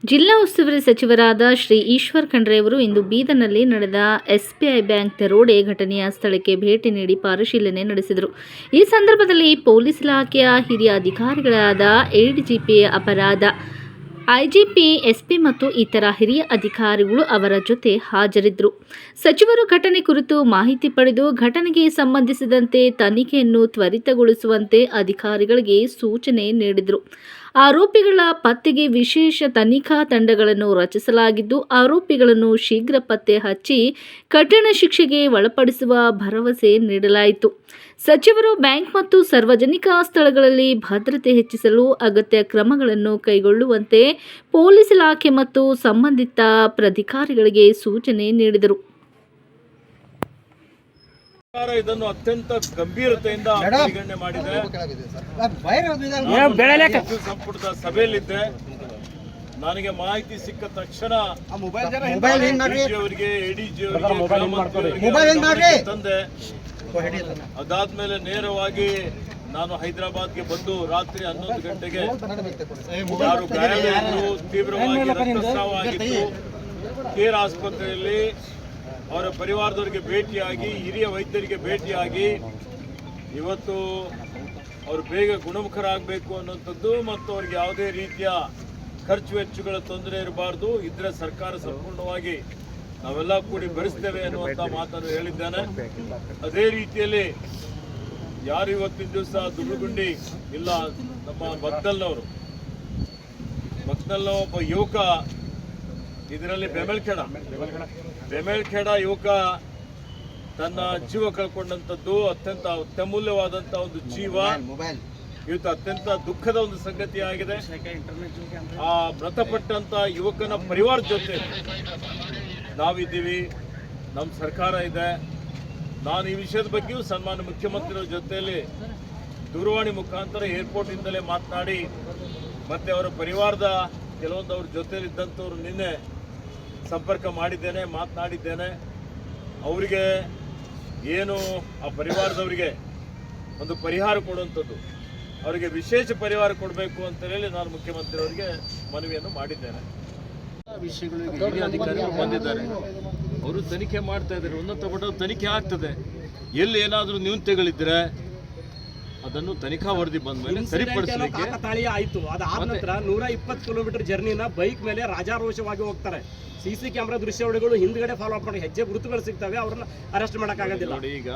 ಜಿಲ್ಲಾ ಉಸ್ತುವಾರಿ ಸಚಿವರಾದ ಶ್ರೀ ಈಶ್ವರ್ ಖಂಡ್ರೆ ಅವರು ಇಂದು ಬೀದರ್ನಲ್ಲಿ ನಡೆದ ಎಸ್ಬಿಐ ಬ್ಯಾಂಕ್ ದರೋಡೆ ಘಟನೆಯ ಸ್ಥಳಕ್ಕೆ ಭೇಟಿ ನೀಡಿ ಪರಿಶೀಲನೆ ನಡೆಸಿದರು. ಈ ಸಂದರ್ಭದಲ್ಲಿ ಪೊಲೀಸ್ ಇಲಾಖೆಯ ಹಿರಿಯ ಅಧಿಕಾರಿಗಳಾದ ಎಡಿಜಿಪಿ ಅಪರಾಧ, ಐಜಿಪಿ, ಎಸ್ಪಿ ಮತ್ತು ಇತರ ಹಿರಿಯ ಅಧಿಕಾರಿಗಳು ಅವರ ಜೊತೆ ಹಾಜರಿದ್ದರು. ಸಚಿವರು ಘಟನೆ ಕುರಿತು ಮಾಹಿತಿ ಪಡೆದು ಘಟನೆಗೆ ಸಂಬಂಧಿಸಿದಂತೆ ತನಿಖೆಯನ್ನು ತ್ವರಿತಗೊಳಿಸುವಂತೆ ಅಧಿಕಾರಿಗಳಿಗೆ ಸೂಚನೆ ನೀಡಿದರು. ಆರೋಪಿಗಳ ಪತ್ತೆಗೆ ವಿಶೇಷ ತನಿಖಾ ತಂಡಗಳನ್ನು ರಚಿಸಲಾಗಿದ್ದು, ಆರೋಪಿಗಳನ್ನು ಶೀಘ್ರ ಪತ್ತೆ ಹಚ್ಚಿ ಕಠಿಣ ಶಿಕ್ಷೆಗೆ ಒಳಪಡಿಸುವ ಭರವಸೆ ನೀಡಲಾಯಿತು. ಸಚಿವರು ಬ್ಯಾಂಕ್ ಮತ್ತು ಸಾರ್ವಜನಿಕ ಸ್ಥಳಗಳಲ್ಲಿ ಭದ್ರತೆ ಹೆಚ್ಚಿಸಲು ಅಗತ್ಯ ಕ್ರಮಗಳನ್ನು ಕೈಗೊಳ್ಳುವಂತೆ ಪೊಲೀಸ್ ಇಲಾಖೆ ಮತ್ತು ಸಂಬಂಧಿತ ಪ್ರಾಧಿಕಾರಗಳಿಗೆ ಸೂಚನೆ ನೀಡಿದರು. ಇದನ್ನು ಅತ್ಯಂತ ಗಂಭೀರತೆಯಿಂದ ಪರಿಗಣನೆ ಮಾಡಿದೆ. ಸಂಪುಟದ ಸಭೆಯಲ್ಲಿದ್ದೆ. ನನಗೆ ಮಾಹಿತಿ ಸಿಕ್ಕ ತಕ್ಷಣ ಅವರಿಗೆ, ಎಡಿಜಿ ಅವರಿಗೆ ತಂದೆ. ಅದಾದ್ಮೇಲೆ ನೇರವಾಗಿ ನಾನು ಹೈದರಾಬಾದ್ಗೆ ಬಂದು ರಾತ್ರಿ 11 ಗಂಟೆಗೆ ಯಾರು ಗಾಯಾಳು ತೀವ್ರವಾಗಿ ರಕ್ತಸ್ರಾವ ಆಗಿತ್ತು, ಕೇರ್ ಆಸ್ಪತ್ರೆಯಲ್ಲಿ ಅವರ ಪರಿವಾರದವರಿಗೆ ಭೇಟಿಯಾಗಿ, ಹಿರಿಯ ವೈದ್ಯರಿಗೆ ಭೇಟಿಯಾಗಿ, ಇವತ್ತು ಅವರು ಬೇಗ ಗುಣಮುಖರಾಗಬೇಕು ಅನ್ನೋಂಥದ್ದು ಮತ್ತು ಅವ್ರಿಗೆ ಯಾವುದೇ ರೀತಿಯ ಖರ್ಚು ವೆಚ್ಚಗಳ ತೊಂದರೆ ಇರಬಾರ್ದು, ಇದ್ರೆ ಸರ್ಕಾರ ಸಂಪೂರ್ಣವಾಗಿ ನಾವೆಲ್ಲ ಕೂಡಿ ಭರಿಸ್ತೇವೆ ಅನ್ನುವಂಥ ಮಾತನ್ನು ಹೇಳಿದ್ದೇನೆ. ಅದೇ ರೀತಿಯಲ್ಲಿ ಯಾರು ಇವತ್ತಿನ ದಿವಸ ದುಡ್ಡುಗುಂಡಿ ಇಲ್ಲ, ನಮ್ಮ ಮಗ್ನಲ್ನವರು ಒಬ್ಬ ಯುವಕ ಇದರಲ್ಲಿ ಬೆಮೆಳ್ಖೇಡ ಯುವಕ ತನ್ನ ಜೀವ ಕಳ್ಕೊಂಡಂಥದ್ದು ಅತ್ಯಂತ ಅತ್ಯಮೂಲ್ಯವಾದಂಥ ಒಂದು ಜೀವ. ಇವತ್ತು ಅತ್ಯಂತ ದುಃಖದ ಒಂದು ಸಂಗತಿ ಆಗಿದೆ. ಆ ಮೃತಪಟ್ಟಂತ ಯುವಕನ ಪರಿವಾರದ ಜೊತೆ ನಾವಿದ್ದೀವಿ, ನಮ್ಮ ಸರ್ಕಾರ ಇದೆ. ನಾನು ಈ ವಿಷಯದ ಬಗ್ಗೆಯೂ ಸನ್ಮಾನ್ಯ ಮುಖ್ಯಮಂತ್ರಿಗಳ ಜೊತೆಯಲ್ಲಿ ದೂರವಾಣಿ ಮುಖಾಂತರ ಏರ್ಪೋರ್ಟಿಂದಲೇ ಮಾತನಾಡಿ, ಮತ್ತೆ ಅವರ ಪರಿವಾರದ ಕೆಲವೊಂದು ಅವ್ರ ಜೊತೆಲಿದ್ದಂಥವ್ರು ನಿನ್ನೆ ಸಂಪರ್ಕ ಮಾಡಿದ್ದೇನೆ, ಮಾತನಾಡಿದ್ದೇನೆ. ಅವರಿಗೆ ಏನು ಆ ಪರಿವಾರದವರಿಗೆ ಒಂದು ಪರಿಹಾರ ಕೊಡುವಂಥದ್ದು, ಅವರಿಗೆ ವಿಶೇಷ ಪರಿಹಾರ ಕೊಡಬೇಕು ಅಂತ ಹೇಳಿ ನಾನು ಮುಖ್ಯಮಂತ್ರಿಯವರಿಗೆ ಮನವಿಯನ್ನು ಮಾಡಿದ್ದೇನೆ. ವಿಷಯಗಳಿಗೆ ಹಿರಿಯ ಅಧಿಕಾರಿಗಳು ಬಂದಿದ್ದಾರೆ, ಅವರು ತನಿಖೆ ಮಾಡ್ತಾ ಇದ್ದಾರೆ. ಉನ್ನತ ಮಟ್ಟದ ತನಿಖೆ ಆಗ್ತದೆ. ಎಲ್ಲಿ ಏನಾದರೂ ನ್ಯೂನತೆಗಳಿದ್ರೆ ಅದನ್ನು ತನಿಖಾ ವರದಿ ಬಂದ ಮೇಲೆ ಸರಿಪಡಿಸಲಿಕ್ಕೆ ಆಯಿತು. ಅದಾದ ನಂತರ 120 ಕಿಲೋಮೀಟರ್ ಜರ್ನಿನ ಬೈಕ್ ಮೇಲೆ ರಾಜಾರೋಷವಾಗಿ ಹೋಗ್ತಾರೆ. ಸಿಸಿ ಕ್ಯಾಮ್ರಾ ದೃಶ್ಯಾವಳಿಗಳು ಹಿಂದ್ಗಡೆ ಫಾಲೋ ಅಪ್ ಮಾಡಿ ಹೆಜ್ಜೆ ಗುರುತುಗಳು ಸಿಗ್ತವೆ, ಅವ್ರನ್ನ ಅರೆಸ್ಟ್ ಮಾಡೋಕ್ಕಾಗೋದಿಲ್ಲ. ನೋಡಿ, ಈಗ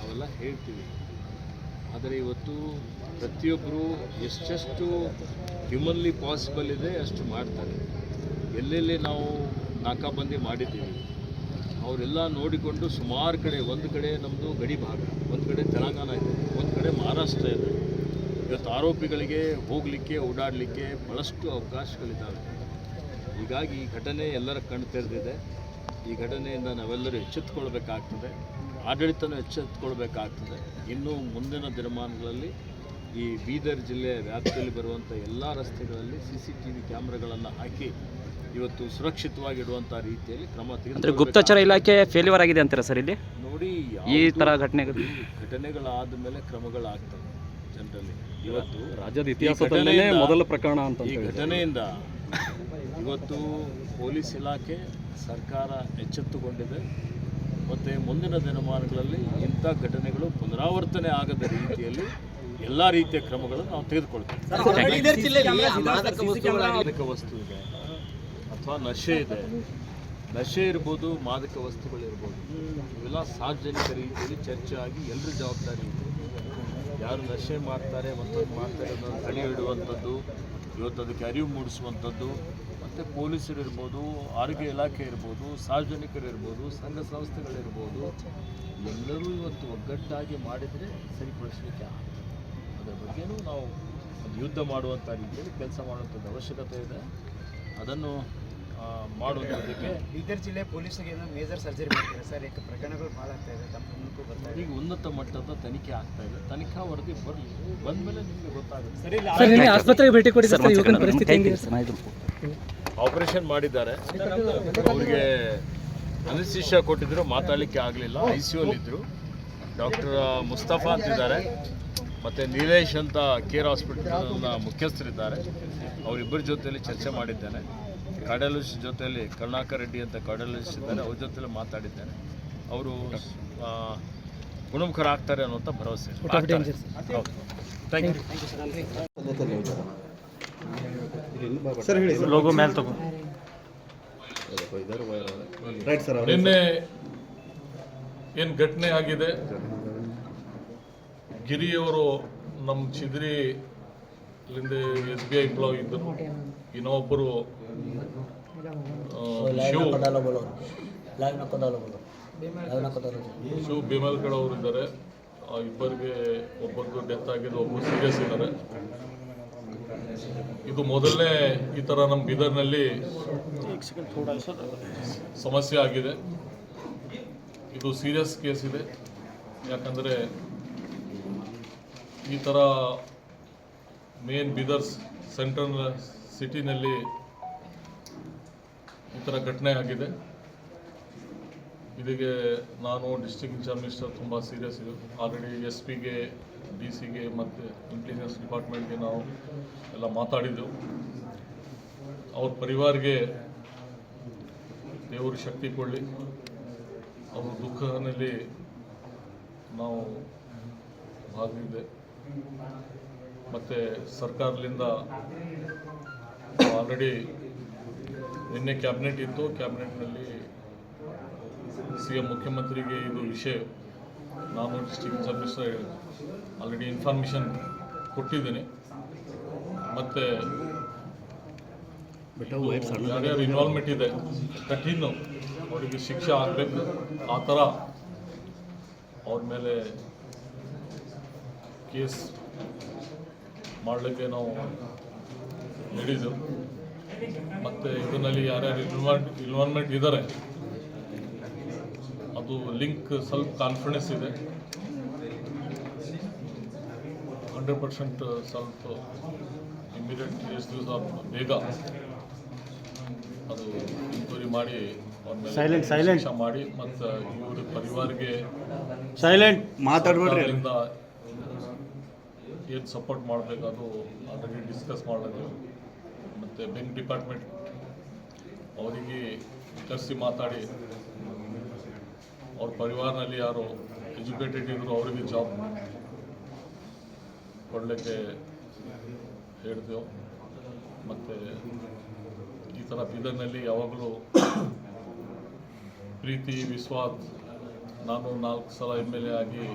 ಅವೆಲ್ಲ ಹೇಳ್ತೀವಿ, ಆದರೆ ಇವತ್ತು ಪ್ರತಿಯೊಬ್ಬರು ಎಷ್ಟೆಷ್ಟು ಹ್ಯೂಮನ್ಲಿ ಪಾಸಿಬಲ್ ಇದೆ ಅಷ್ಟು ಮಾಡ್ತಾರೆ. ಎಲ್ಲೆಲ್ಲಿ ನಾವು ನಾಕಾಬಂದಿ ಮಾಡಿದ್ದೀವಿ ಅವರೆಲ್ಲ ನೋಡಿಕೊಂಡು ಸುಮಾರು ಕಡೆ, ಒಂದು ಕಡೆ ನಮ್ಮದು ಗಡಿ ಭಾಗ, ಒಂದು ಕಡೆ ತೆಲಂಗಾಣ ಇದೆ, ಒಂದು ಕಡೆ ಮಹಾರಾಷ್ಟ್ರ ಇದೆ. ಇವತ್ತು ಆರೋಪಿಗಳಿಗೆ ಹೋಗಲಿಕ್ಕೆ, ಓಡಾಡಲಿಕ್ಕೆ ಭಾಳಷ್ಟು ಅವಕಾಶಗಳಿದ್ದಾವೆ. ಹೀಗಾಗಿ ಈ ಘಟನೆ ಎಲ್ಲರ ಕಣ್ಣು ತೆರೆದಿದೆ. ಈ ಘಟನೆಯಿಂದ ನಾವೆಲ್ಲರೂ ಎಚ್ಚೆತ್ತುಕೊಳ್ಬೇಕಾಗ್ತದೆ, ಆಡಳಿತನೂ ಎಚ್ಚೆತ್ತುಕೊಳ್ಬೇಕಾಗ್ತದೆ. ಇನ್ನು ಮುಂದಿನ ದಿನಮಾನಗಳಲ್ಲಿ ಈ ಬೀದರ್ ಜಿಲ್ಲೆಯ ವ್ಯಾಪ್ತಿಯಲ್ಲಿ ಬರುವಂಥ ಎಲ್ಲ ರಸ್ತೆಗಳಲ್ಲಿ CCTV ಕ್ಯಾಮ್ರಾಗಳನ್ನು ಹಾಕಿ ಇವತ್ತು ಸುರಕ್ಷಿತವಾಗಿಡುವಂಥ ರೀತಿಯಲ್ಲಿ ಕ್ರಮ ತೆಗೆದುಕೊಳ್ಳಬೇಕು. ಗುಪ್ತಚರ ಇಲಾಖೆ ಫೇಲ್ಯೂರ್ ಆಗಿದೆ ಅಂತಾರೆ ಸರ್ ಇಲ್ಲಿ? ನೋಡಿ, ಈ ಥರ ಘಟನೆಗಳಾದ ಮೇಲೆ ಕ್ರಮಗಳಾಗ್ತವೆ ಜನರಲ್ಲಿ. ಇವತ್ತು ರಾಜ್ಯದ ಇತಿಹಾಸದಲ್ಲೇ ಮೊದಲ ಪ್ರಕರಣ ಅಂತ ಈ ಘಟನೆಯಿಂದ ಇವತ್ತು ಪೊಲೀಸ್ ಇಲಾಖೆ ಸರ್ಕಾರ ಎಚ್ಚೆತ್ತುಕೊಂಡಿದೆ ಮತ್ತು ಮುಂದಿನ ದಿನಮಾನಗಳಲ್ಲಿ ಇಂಥ ಘಟನೆಗಳು ಪುನರಾವರ್ತನೆ ಆಗದ ರೀತಿಯಲ್ಲಿ ಎಲ್ಲ ರೀತಿಯ ಕ್ರಮಗಳನ್ನು ನಾವು ತೆಗೆದುಕೊಳ್ತೇವೆ. ಮಾದಕ ವಸ್ತು ಇದೆ ಅಥವಾ ನಶೆ ಇದೆ, ನಶೆ ಇರ್ಬೋದು, ಮಾದಕ ವಸ್ತುಗಳಿರ್ಬೋದು, ಇವೆಲ್ಲ ಸಾರ್ವಜನಿಕ ರೀತಿಯಲ್ಲಿ ಚರ್ಚೆ ಆಗಿ ಎಲ್ಲರ ಜವಾಬ್ದಾರಿ ಇದೆ. ಯಾರು ನಶೆ ಮಾಡ್ತಾರೆ ಮತ್ತೊಂದು ಮಾಡ್ತಾರೆ ಅನ್ನೋದು ತಡೆ ಹಿಡುವಂಥದ್ದು, ಇವತ್ತು ಅದಕ್ಕೆ ಅರಿವು ಮೂಡಿಸುವಂಥದ್ದು, ಮತ್ತು ಪೊಲೀಸರಿರ್ಬೋದು, ಆರೋಗ್ಯ ಇಲಾಖೆ ಇರ್ಬೋದು, ಸಾರ್ವಜನಿಕರಿರ್ಬೋದು, ಸಂಘ ಸಂಸ್ಥೆಗಳಿರ್ಬೋದು, ಎಲ್ಲರೂ ಇವತ್ತು ಒಗ್ಗಟ್ಟಾಗಿ ಮಾಡಿದರೆ ಸರಿಪಡಿಸಲಿಕ್ಕೆ ಆಗ್ತದೆ. ಅದರ ಬಗ್ಗೆಯೂ ನಾವು ಒಂದು ಯುದ್ಧ ಮಾಡುವಂಥ ರೀತಿಯಲ್ಲಿ ಕೆಲಸ ಮಾಡುವಂಥದ್ದು ಅವಶ್ಯಕತೆ ಇದೆ. ಅದನ್ನು ಮಾಡುವುದಕ್ಕೆ ಬೀದರ್ ಜಿಲ್ಲೆ ಪೊಲೀಸರಿಗೆ ಏನೋ ಮೇಜರ್ ಸರ್ಜರಿ ಮಾಡ್ತಾರೆ ಸರ್. ಯಾಕೆ ಪ್ರಕರಣಗಳು ಭಾಳ ಆಗ್ತಾ ಇದೆ, ತಮ್ಮ ಗಮನಕ್ಕೂ ಬರ್ತಾ ಇದೆ. ಈಗ ಉನ್ನತ ಮಟ್ಟದ ತನಿಖೆ ಆಗ್ತಾ ಇದೆ. ತನಿಖಾ ವರದಿ ಬರಲಿ, ಬಂದಮೇಲೆ ನಿಮಗೆ ಗೊತ್ತಾಗುತ್ತೆ. ಆಸ್ಪತ್ರೆಗೆ ಭೇಟಿ ಕೊಡಿ ಸರ್. ಆಪರೇಷನ್ ಮಾಡಿದ್ದಾರೆ, ಅವರಿಗೆ ಅನಿಸ್ತಿಷಾ ಕೊಟ್ಟಿದ್ರು, ಮಾತಾಡಲಿಕ್ಕೆ ಆಗಲಿಲ್ಲ, ICUಲಿದ್ದರು. ಡಾಕ್ಟರ್ ಮುಸ್ತಫಾ ಅಂತಿದ್ದಾರೆ, ಮತ್ತು ನೀಲೇಶ್ ಅಂತ ಕೇರ್ ಹಾಸ್ಪಿಟಲ್ನ ಮುಖ್ಯಸ್ಥರಿದ್ದಾರೆ. ಅವರಿಬ್ಬರ ಜೊತೆಯಲ್ಲಿ ಚರ್ಚೆ ಮಾಡಿದ್ದೇನೆ. ಕಾರ್ಡಿಯಾಲಜಿಸ್ಟ್ ಜೊತೆಯಲ್ಲಿ ಕರುಣಾಕರ್ ರೆಡ್ಡಿ ಅಂತ ಕಾರ್ಡಿಯಾಲಜಿಸ್ಟ್ ಇದ್ದಾರೆ, ಅವ್ರ ಜೊತೆಯಲ್ಲಿ ಮಾತಾಡಿದ್ದೇನೆ. ಅವರು ಗುಣಮುಖರಾಗ್ತಾರೆ ಅನ್ನುವಂಥ ಭರವಸೆ. ಹೌದು, ಥ್ಯಾಂಕ್ ಯು. ಲೋಗೋ ಮೇಲೆ ತಗೋ. ನಿನ್ನೆ ಏನು ಘಟನೆ ಆಗಿದೆ, ಗಿರಿಯವರು ನಮ್ಮ ಚಿದ್ರಿಲಿಂದ SBI ಎಂಪ್ಲಾಯ್ ಇದ್ದರು. ಇನ್ನೊಬ್ಬರು ಶಿವ್ ಭೀಮಲ್ಕಡ್ ಅವರು ಇದ್ದಾರೆ. ಇಬ್ಬರಿಗೆ ಒಬ್ಬರಿಗೆ ಡೆತ್ ಆಗಿದೆ, ಒಬ್ಬರು ಸೀರಿಯಸ್ ಇದ್ದಾರೆ. ಇದು ಮೊದಲನೇ ಈ ಥರ ನಮ್ಮ ಬೀದರ್ನಲ್ಲಿ ಸಮಸ್ಯೆ ಆಗಿದೆ. ಇದು ಸೀರಿಯಸ್ ಕೇಸ್ ಇದೆ. ಯಾಕಂದರೆ ಈ ಥರ ಮೇನ್ ಬೀದರ್ ಸೆಂಟ್ರಲ್ ಸಿಟಿನಲ್ಲಿ ಈ ಥರ ಘಟನೆ ಆಗಿದೆ. ಇದಕ್ಕೆ ನಾನು ಡಿಸ್ಟ್ರಿಕ್ಟ್ ಇನ್ಚಾರ್ಜ್ ಮಿನಿಸ್ಟರ್ ತುಂಬ ಸೀರಿಯಸ್ ಇದೆ. ಆಲ್ರೆಡಿ SP ಗೆ, DC ಗೆ ಮತ್ತು ಇಂಟೆಲಿಜೆನ್ಸ್ ಡಿಪಾರ್ಟ್ಮೆಂಟ್ಗೆ ನಾವು ಎಲ್ಲ ಮಾತಾಡಿದ್ದೆವು. ಅವ್ರ ಪರಿವಾರಿಗೆ ದೇವರು ಶಕ್ತಿ ಕೊಡಲಿ. ಅವ್ರ ದುಃಖದಲ್ಲಿ ನಾವು ಭಾಗಿದ್ದೆ. ಮತ್ತು ಸರ್ಕಾರದಿಂದ ಆಲ್ರೆಡಿ ನಿನ್ನೆ ಕ್ಯಾಬಿನೆಟ್ ಇತ್ತು. ಕ್ಯಾಬಿನೆಟ್ನಲ್ಲಿ CM ಮುಖ್ಯಮಂತ್ರಿಗೆ ಇದು ವಿಷಯ ನಾನು district incharge minister already information ಕೊಟ್ಟಿದ್ದೀನಿ. ಮತ್ತು ಯಾರ್ಯಾರು ಇನ್ವಾಲ್ವ್ಮೆಂಟ್ ಇದೆ ಕಠಿಣ ಅವರಿಗೆ ಶಿಕ್ಷೆ ಆಗಬೇಕು. ಆ ಥರ ಅವ್ರ ಮೇಲೆ ಕೇಸ್ ಮಾಡಲಿಕ್ಕೆ ನಾವು ಹೇಳಿದ್ದೆವು. ಮತ್ತು ಇದರಲ್ಲಿ ಯಾರ್ಯಾರು ಇನ್ವಾಲ್ವ್ಮೆಂಟ್ ಇದ್ದಾರೆ ಅದು ಲಿಂಕ್ ಸ್ವಲ್ಪ ಕಾನ್ಫಿಡೆನ್ಸ್ ಇದೆ. 100% ಸ್ವಲ್ಪ ಇಮಿಡಿಯೇಟ್ ಎಷ್ಟು ದಿವಸ ಬೇಗ ಅದು ಇನ್ಕ್ವೈರಿ ಮಾಡಿ ಅವ್ರ ಮೇಲೆ ಶಿಕ್ಷೆ ಮಾಡಿ ಮತ್ತು ಇವ್ರ ಪರಿವಾರಿಗೆ ಸರ್ಕಾರದಿಂದ ಏನು ಸಪೋರ್ಟ್ ಮಾಡಬೇಕು ಅದು ಆಲ್ರೆಡಿ ಡಿಸ್ಕಸ್ ಮಾಡಿದ್ವಿ. ಮತ್ತು ಬ್ಯಾಂಕ್ ಡಿಪಾರ್ಟ್ಮೆಂಟ್ ಅವರಿಗೆ ಕರೆಸಿ ಮಾತಾಡಿ ಅವ್ರ ಪರಿವಾರನಲ್ಲಿ ಯಾರು ಎಜುಕೇಟೆಡ್ ಇದ್ರು ಅವರಿಗೆ ಜಾಬ್ ಕೊಡಲಿಕ್ಕೆ ಹೇಳ್ತೇವೆ. ಮತ್ತು ಈ ಥರ ಬೀದರ್ನಲ್ಲಿ ಯಾವಾಗಲೂ ಪ್ರೀತಿ ವಿಶ್ವಾಸ್, ನಾನು 4 ಸಲ MLA ಆಗಿ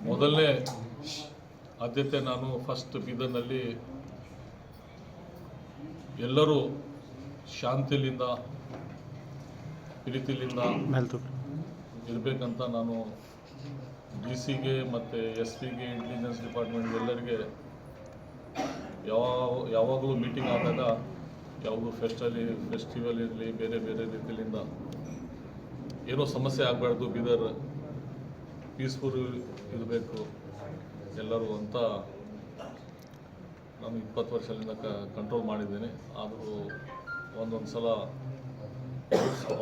ಮೊದಲನೇ ಆದ್ಯತೆ ನಾನು ಫಸ್ಟ್ ಬೀದರ್ನಲ್ಲಿ ಎಲ್ಲರೂ ಶಾಂತಿಲಿಂದ ಪ್ರೀತಿಲಿಂದ ಇರಬೇಕಂತ ನಾನು DC ಗೆ ಮತ್ತು SP ಗೆ ಇಂಟೆಲಿಜೆನ್ಸ್ ಡಿಪಾರ್ಟ್ಮೆಂಟ್ ಎಲ್ಲರಿಗೆ ಯಾವಾಗಲೂ ಮೀಟಿಂಗ್ ಆದಾಗ ಯಾವುದು ಫೆಸ್ಟಿವಲ್ ಇರಲಿ ಬೇರೆ ಬೇರೆ ರೀತಿಯಿಂದ ಏನೋ ಸಮಸ್ಯೆ ಆಗಬಾರ್ದು, ಬೀದರ್ ಪೀಸ್ಫುಲ್ ಇರಬೇಕು ಎಲ್ಲರೂ ಅಂತ ನಾನು 20 ವರ್ಷದಿಂದ ಕಂಟ್ರೋಲ್ ಮಾಡಿದ್ದೀನಿ. ಆದರೂ ಒಂದೊಂದು ಸಲ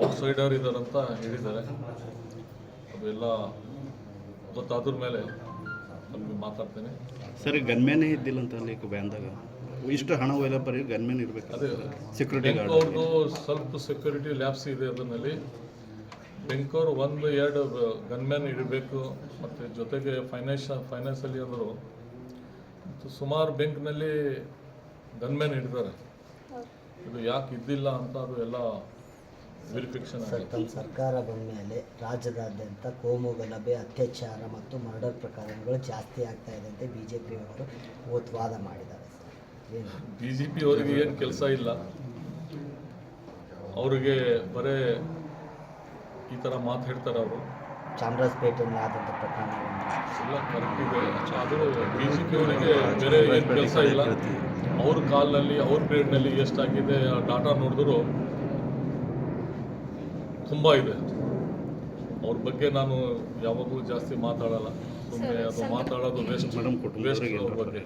ಔಟ್ಸೈಡರ್ ಇದ್ದಾರಂತ ಹೇಳಿದ್ದಾರೆ. ಅದೆಲ್ಲ ಗೊತ್ತಾದ್ರ ಮೇಲೆ ಅಲ್ಲಿ ಮಾತಾಡ್ತೇನೆ. ಸರಿ, ಗನ್ಮ್ಯಾನೇ ಇದ್ದಿಲ್ಲ ಅಂತ ಅಲ್ಲಿ ಬ್ಯಾಂದಾಗ ಇಷ್ಟು ಹಣ ಒಯ್ಲ ಬರೀ ಗನ್ಮ್ಯಾನ್ ಇರಬೇಕು. ಅದೇ ಸೆಕ್ಯೂರಿಟಿ ಬ್ಯಾಂಕ್ ಅವ್ರದ್ದು ಸ್ವಲ್ಪ ಸೆಕ್ಯೂರಿಟಿ ಲ್ಯಾಬ್ಸ್ ಇದೆ. ಅದರಲ್ಲಿ ಬ್ಯಾಂಕ್ ಅವರು 1-2 ಗನ್ಮ್ಯಾನ್ ಇಡಬೇಕು. ಮತ್ತು ಜೊತೆಗೆ ಫೈನಾನ್ಸಲ್ಲಿ ಅಂದರು ಸುಮಾರು ಬ್ಯಾಂಕ್ನಲ್ಲಿ ಗನ್ಮ್ಯಾನ್ ಇಡ್ತಾರೆ. ಇದು ಯಾಕೆ ಇದ್ದಿಲ್ಲ ಅಂತ ಅದು ಎಲ್ಲ ವೆರಿಫಿಕೇಶನ್ ಆಗಿದೆ. ತಮ್ಮ ಸರ್ಕಾರ ಬಂದ ಮೇಲೆ ರಾಜ್ಯದಾದ್ಯಂತ ಕೋಮು ಗಲಭೆ, ಅತ್ಯಾಚಾರ ಮತ್ತು ಮರ್ಡರ್ ಪ್ರಕರಣಗಳು ಜಾಸ್ತಿ ಆಗ್ತಾ ಇದೆ ಅಂತ ಬಿಜೆಪಿಯವರು ವಾದ ಮಾಡಿದ್ದಾರೆ. BJP ಅವರಿಗೆ ಏನು ಕೆಲಸ ಇಲ್ಲ, ಅವರಿಗೆ ಬರೇ ಈ ಥರ ಮಾತು ಹೇಳ್ತಾರೆ. ಅವರು ಚಾಮರಾಜಪೇಟೆಯಲ್ಲಿ ಆದಂಥ ಪ್ರಕರಣ ಎಲ್ಲ ಕರೆಕ್ಟ್ ಇದೆ. ಅದು BJP ಅವರಿಗೆ ಬೇರೆ ಏನು ಕೆಲಸ ಇಲ್ಲ. ಅವ್ರ ಕಾಲ್ನಲ್ಲಿ ಅವ್ರ ಪೀರಿಯಡ್ನಲ್ಲಿ ಎಷ್ಟಾಗಿದೆ ಡಾಟಾ ನೋಡಿದ್ರು ತುಂಬ ಇದೆ. ಅವ್ರ ಬಗ್ಗೆ ನಾನು ಯಾವಾಗಲೂ ಜಾಸ್ತಿ ಮಾತಾಡಲ್ಲ. ಸುಮ್ಮನೆ ಅದು ಮಾತಾಡೋದು ವೇಸ್ಟ್ ಅವ್ರ ಬಗ್ಗೆ.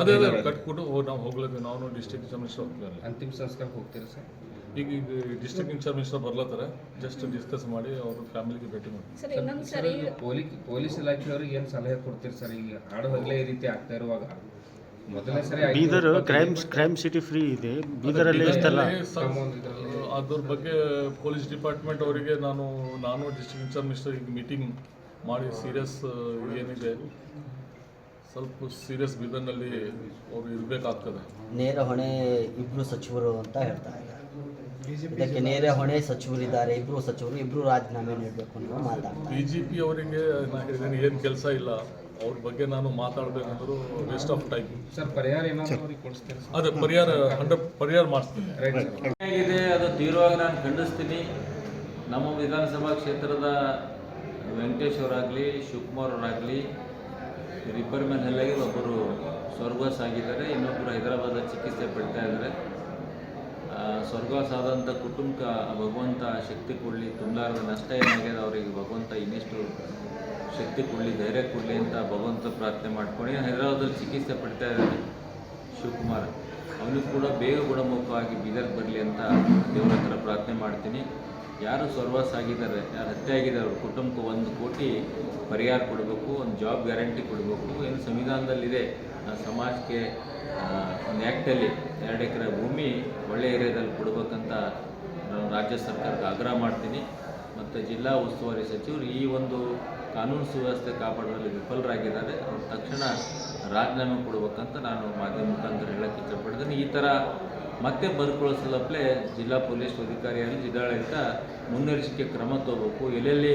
ಅದೇ ಕಟ್ಬಿಟ್ಟು ನಾವು ಹೋಗ್ಲಿದ್ವಿ. ನಾವು ಡಿಸ್ಟ್ರಿಕ್ಟ್ ಮಿನಿಸ್ಟರ್ ಹೋಗ್ತೀವಿ. ಅಂತಿಮ ಸಂಸ್ಕಾರಕ್ಕೆ ಹೋಗ್ತೀರಾ ಸರ್? ಈಗ ಡಿಸ್ಟ್ರಿಕ್ಟ್ ಇನ್ಚಾರ್ಜ್ ಮಿನಿಸ್ಟರ್ ಬರ್ಲತ್ತಾರೆ. ಜಸ್ಟ್ ಡಿಸ್ಕಸ್ ಮಾಡಿ ಅವ್ರ ಫ್ಯಾಮಿಲಿಗೆ ಭೇಟಿ ಮಾಡಿ. ಸರ್, ಪೊಲೀಸ್ ಇಲಾಖೆಯವ್ರಿಗೆ ಏನು ಸಲಹೆ ಕೊಡ್ತೀರಿ ಸರ್? ಈಗ ಹಾಡುವಾಗಲೇ ಈ ರೀತಿ ಆಗ್ತಾ ಇರುವಾಗ ಮೊದಲನೇ ಸರಿ ಬೀದರ್ ಕ್ರೈಮ್ ಸಿಟಿ ಫ್ರೀ ಇದೆ. ಬೀದರಲ್ಲಿ ಎಷ್ಟಲ್ಲ ಅದ್ರ ಬಗ್ಗೆ ಪೊಲೀಸ್ ಡಿಪಾರ್ಟ್ಮೆಂಟ್ ಅವರಿಗೆ ನಾನು ಡಿಸ್ಟ್ರಿಕ್ಟ್ ಇನ್ಚಾರ್ಜ್ ಮಿನಿಸ್ಟರ್ ಈಗ ಮೀಟಿಂಗ್ ಮಾಡಿ ಸೀರಿಯಸ್ ಏನಿದೆ ಸ್ವಲ್ಪ ಸೀರಿಯಸ್ ಬೀದರ್ನಲ್ಲಿ ಅವರು ಇರಬೇಕಾಗ್ತದೆ. ನೇರ ಹೊಣೆ ಇಬ್ಬರು ಸಚಿವರು ಅಂತ ಹೇಳ್ತಾ ಇದ್ದಾರೆ. ಇದಕ್ಕೆ ನೇರ ಹೊಣೆ ಸಚಿವರಿದ್ದಾರೆ, ಇಬ್ಬರು ರಾಜೀನಾಮೆ ನೀಡಬೇಕು ಅಂತ ಮಾತಾಡ್ತಾರೆ. BJP ಅವರಿಗೆ ನಾನು ಹೇಳಿದ್ದೇನೆ ಏನು ಕೆಲಸ ಇಲ್ಲ. ಅವ್ರ ಬಗ್ಗೆ ನಾನು ಮಾತಾಡಬೇಕಂದ್ರೂ ವೇಸ್ಟ್ ಆಫ್ ಟೈಮ್. ಸರ್, ಪರಿಹಾರ ಏನಾದರೂ ಕೊಡಿಸ್ತೀರಿ? ಅದೇ ಪರಿಹಾರ ಮಾಡಿಸ್ತೀನಿ. ಹೇಗಿದೆ ಅದು ತೀವ್ರವಾಗಿ ನಾನು ಖಂಡಿಸ್ತೀನಿ. ನಮ್ಮ ವಿಧಾನಸಭಾ ಕ್ಷೇತ್ರದ ವೆಂಕಟೇಶ್ ಅವರಾಗಲಿ, ಶಿವಕುಮಾರ್ ಅವರಾಗಲಿ, ರಿಬ್ಬರ್ ಮ್ಯಾನ್ ಹಲ್ಲೆಗೆ ಒಬ್ಬರು ಸ್ವರ್ಗವಾಸ ಆಗಿದ್ದಾರೆ, ಇನ್ನೊಬ್ಬರು ಹೈದರಾಬಾದ ಚಿಕಿತ್ಸೆ ಪಡ್ತಾ ಇದ್ದಾರೆ. ಸ್ವರ್ಗವಾಸ ಆದಂಥ ಕುಟುಂಬಕ್ಕೆ ಭಗವಂತ ಶಕ್ತಿ ಕೊಡಲಿ. ತುಂಬಲಾರದ ನಷ್ಟ ಏನಾಗಿದೆ ಅವರಿಗೆ ಭಗವಂತ ಇನ್ನೆಷ್ಟು ಶಕ್ತಿ ಕೊಡಲಿ, ಧೈರ್ಯ ಕೊಡಲಿ ಅಂತ ಭಗವಂತ ಪ್ರಾರ್ಥನೆ ಮಾಡ್ಕೊಂಡು ಹೈದರಾಬಾದಲ್ಲಿ ಚಿಕಿತ್ಸೆ ಪಡ್ತಾ ಇದ್ದಾರೆ ಶಿವಕುಮಾರ್. ಅವನಿಗೆ ಕೂಡ ಬೇಗ ಗುಣಮುಖವಾಗಿ ಬೀದರ್ಗೆ ಬರಲಿ ಅಂತ ದೇವರ ಹತ್ರ ಪ್ರಾರ್ಥನೆ ಮಾಡ್ತೀನಿ. ಯಾರು ಸ್ವರ್ಗವಾಸ ಆಗಿದ್ದಾರೆ, ಯಾರು ಹತ್ಯೆ ಆಗಿದ್ದಾರೆ, ಅವ್ರ ಕುಟುಂಬಕ್ಕೆ 1 ಕೋಟಿ ಪರಿಹಾರ ಕೊಡಬೇಕು, ಒಂದು ಜಾಬ್ ಗ್ಯಾರಂಟಿ ಕೊಡಬೇಕು. ಏನು ಸಂವಿಧಾನದಲ್ಲಿದೆ, ಸಮಾಜಕ್ಕೆ ಒಂದು ಆ್ಯಕ್ಟಲ್ಲಿ 2 ಎಕರೆ ಭೂಮಿ ಒಳ್ಳೆ ಏರಿಯಾದಲ್ಲಿ ಕೊಡಬೇಕಂತ ನಾನು ರಾಜ್ಯ ಸರ್ಕಾರಕ್ಕೆ ಆಗ್ರಹ ಮಾಡ್ತೀನಿ. ಮತ್ತು ಜಿಲ್ಲಾ ಉಸ್ತುವಾರಿ ಸಚಿವರು ಈ ಒಂದು ಕಾನೂನು ಸುವ್ಯವಸ್ಥೆ ಕಾಪಾಡುವಲ್ಲಿ ವಿಫಲರಾಗಿದ್ದಾರೆ. ಅವ್ರು ತಕ್ಷಣ ರಾಜೀನಾಮೆ ಕೊಡಬೇಕಂತ ನಾನು ಮಾಧ್ಯಮ ಮುಖಾಂತರ ಹೇಳೋಕ್ಕೆ ಇಷ್ಟಪಡ್ತೀನಿ. ಈ ಥರ ಮತ್ತೆ ಬರ್ಕೊಳಿಸಲಪ್ಲೆ ಜಿಲ್ಲಾ ಪೊಲೀಸ್ ಅಧಿಕಾರಿಯಲ್ಲಿ ಜಿಲ್ಲಾಡಳಿತ ಮುನ್ನೆಚ್ಚರಿಕೆ ಕ್ರಮ ತಗೋಬೇಕು. ಎಲ್ಲೆಲ್ಲಿ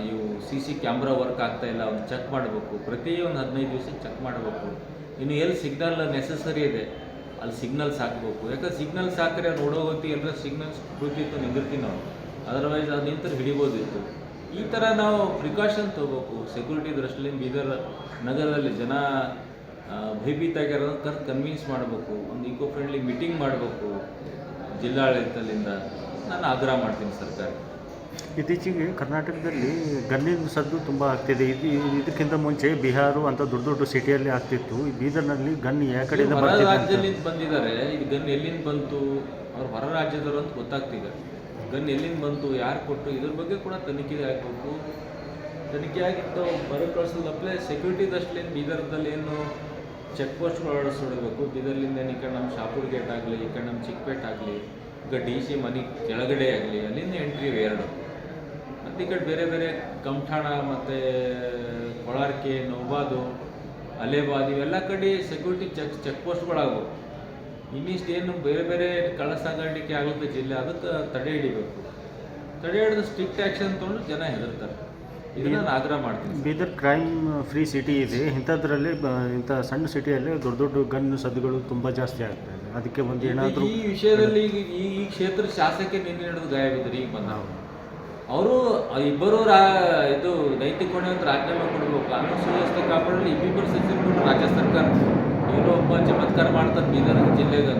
ಇವು CC ಕ್ಯಾಮ್ರಾ ವರ್ಕ್ ಆಗ್ತಾಯಿಲ್ಲ ಅವ್ನು ಚೆಕ್ ಮಾಡಬೇಕು. ಪ್ರತಿಯೊಂದು 15 ದಿವಸಕ್ಕೆ ಚೆಕ್ ಮಾಡಬೇಕು. ಇನ್ನು ಎಲ್ಲಿ ಸಿಗ್ನಲ್ ನೆಸೆಸರಿ ಇದೆ ಅಲ್ಲಿ ಸಿಗ್ನಲ್ಸ್ ಹಾಕಬೇಕು. ಯಾಕಂದ್ರೆ ಸಿಗ್ನಲ್ಸ್ ಹಾಕಿದ್ರೆ ನೋಡೋ ಹೊತ್ತಿ ಎಲ್ಲರ ಸಿಗ್ನಲ್ಸ್ ಕೂತಿತ್ತು ನಿಂದಿರ್ತೀವಿ ನಾವು. ಅದರ್ವೈಸ್ ಅದು ನಿಂತರೆ ಹಿಡಿಬೋದಿತ್ತು. ಈ ಥರ ನಾವು ಪ್ರಿಕಾಷನ್ ತೊಗೋಬೇಕು. ಸೆಕ್ಯೂರಿಟಿ ದೃಷ್ಟಿಯಿಂದ ಬೀದರ್ ನಗರದಲ್ಲಿ ಜನ ಭಯಭೀತ ಆಗಿರೋದನ್ನ ಕನ್ವಿನ್ಸ್ ಮಾಡಬೇಕು. ಒಂದು ಈಕೋ ಫ್ರೆಂಡ್ಲಿ ಮೀಟಿಂಗ್ ಮಾಡಬೇಕು ಜಿಲ್ಲಾಡಳಿತದಿಂದ ನಾನು ಆಗ್ರಹ ಮಾಡ್ತೀನಿ ಸರ್ಕಾರ. ಇತ್ತೀಚೆಗೆ ಕರ್ನಾಟಕದಲ್ಲಿ ಗನ್ನಿನ ಸದ್ದು ತುಂಬ ಆಗ್ತಿದೆ. ಇದಕ್ಕಿಂತ ಮುಂಚೆ ಬಿಹಾರ ಅಂತ ದೊಡ್ಡ ದೊಡ್ಡ ಸಿಟಿಯಲ್ಲಿ ಆಗ್ತಿತ್ತು. ಈ ಬೀದರ್ನಲ್ಲಿ ಗನ್ ಯಾವ ಕಡೆಯಿಂದ ಹೊರ ರಾಜ್ಯದಿಂದ ಬಂದಿದ್ದಾರೆ. ಇದು ಗನ್ ಎಲ್ಲಿಂದ ಬಂತು, ಅವ್ರು ಹೊರ ರಾಜ್ಯದವರು ಅಂತ ಗೊತ್ತಾಗ್ತಿದೆ. ಗನ್ ಎಲ್ಲಿಂದ ಬಂತು, ಯಾರು ಕೊಟ್ಟು, ಇದ್ರ ಬಗ್ಗೆ ಕೂಡ ತನಿಖೆ ಆಗಬೇಕು. ತನಿಖೆ ಆಗಿತ್ತು ಬರಕಳಿಸೋದಪ್ಲೆ ಸೆಕ್ಯೂರಿಟಿ ದೃಷ್ಟಿಯಿಂದ ಬೀದರ್ದಲ್ಲಿ ಏನು ಚೆಕ್ ಪೋಸ್ಟ್ಗಳು ಅಳವಡಿಸ್ಬಿಡಬೇಕು. ಬೀದರ್ಲಿಂದ ಈ ಕಡೆ ನಮ್ಮ ಶಾಪುರ್ ಗೇಟ್ ಆಗಲಿ, ಈ ಕಡೆ ನಮ್ಮ ಚಿಕ್ಕಪೇಟೆ ಆಗಲಿ, ಈಗ DC ಮನೆ ಕೆಳಗಡೆ ಆಗಲಿ, ಅಲ್ಲಿಂದ ಎಂಟ್ರಿ 2. ಮತ್ತು ಈ ಕಡೆ ಬೇರೆ ಬೇರೆ ಕಮಠಾಣ ಮತ್ತು ಕೊಳಾರ್ಕೆ, ನೌಬಾದು, ಅಲೇಬಾದ್ ಇವೆಲ್ಲ ಕಡೆ ಸೆಕ್ಯೂರಿಟಿ ಚೆಕ್ ಪೋಸ್ಟ್ಗಳಾಗಬೇಕು. ಇನ್ನಿಷ್ಟು ಏನು ಬೇರೆ ಬೇರೆ ಕಳ್ಳ ಸಾಗಾಣಿಕೆ ಆಗುತ್ತೆ ಜಿಲ್ಲೆ, ಅದಕ್ಕೆ ತಡೆ ಹಿಡಿಬೇಕು. ತಡೆ ಹಿಡಿದು ಸ್ಟ್ರಿಕ್ಟ್ ಆ್ಯಕ್ಷನ್ ತೊಗೊಂಡು ಜನ ಹೆದರ್ತಾರೆ. ಇದನ್ನು ನಾನು ಆಗ್ರಹ ಮಾಡ್ತೀನಿ. ಬೀದರ್ ಕ್ರೈಮ್ ಫ್ರೀ ಸಿಟಿ ಇದೆ. ಇಂಥದ್ರಲ್ಲಿ ಇಂಥ ಸಣ್ಣ ಸಿಟಿಯಲ್ಲಿ ದೊಡ್ಡ ದೊಡ್ಡ ಗನ್ ಸದ್ದುಗಳು ತುಂಬ ಜಾಸ್ತಿ ಆಗ್ತಾ ಇದೆ. ಅದಕ್ಕೆ ಒಂದು ಏನಾದರೂ ಈ ವಿಷಯದಲ್ಲಿ ಈ ಕ್ಷೇತ್ರ ಶಾಸಕರಿಗೆ ನಿನ್ನೆ ನಡೆದು ಗಾಯ ಬಿದ್ದರು. ಈಗ ಬಂದ ಅವರು ಇಬ್ಬರು ಇದು ನೈತಿಕ ಹೊಣೆ ಅಂತ ರಾಜೀನಾಮೆ ಕೊಡಬೇಕು. ಕಾನೂನು ಸುವ್ಯವಸ್ಥೆ ಕಾಪಾಡಲು ಇಬ್ಬಿಬ್ಬರು ಸಚಿವರು ರಾಜ್ಯ ಸರ್ಕಾರ ಏನೋ ಒಬ್ಬ ಚಮತ್ಕಾರ ಮಾಡ್ತಾರೆ. ಬೀದರ್ ಜಿಲ್ಲೆಗೆ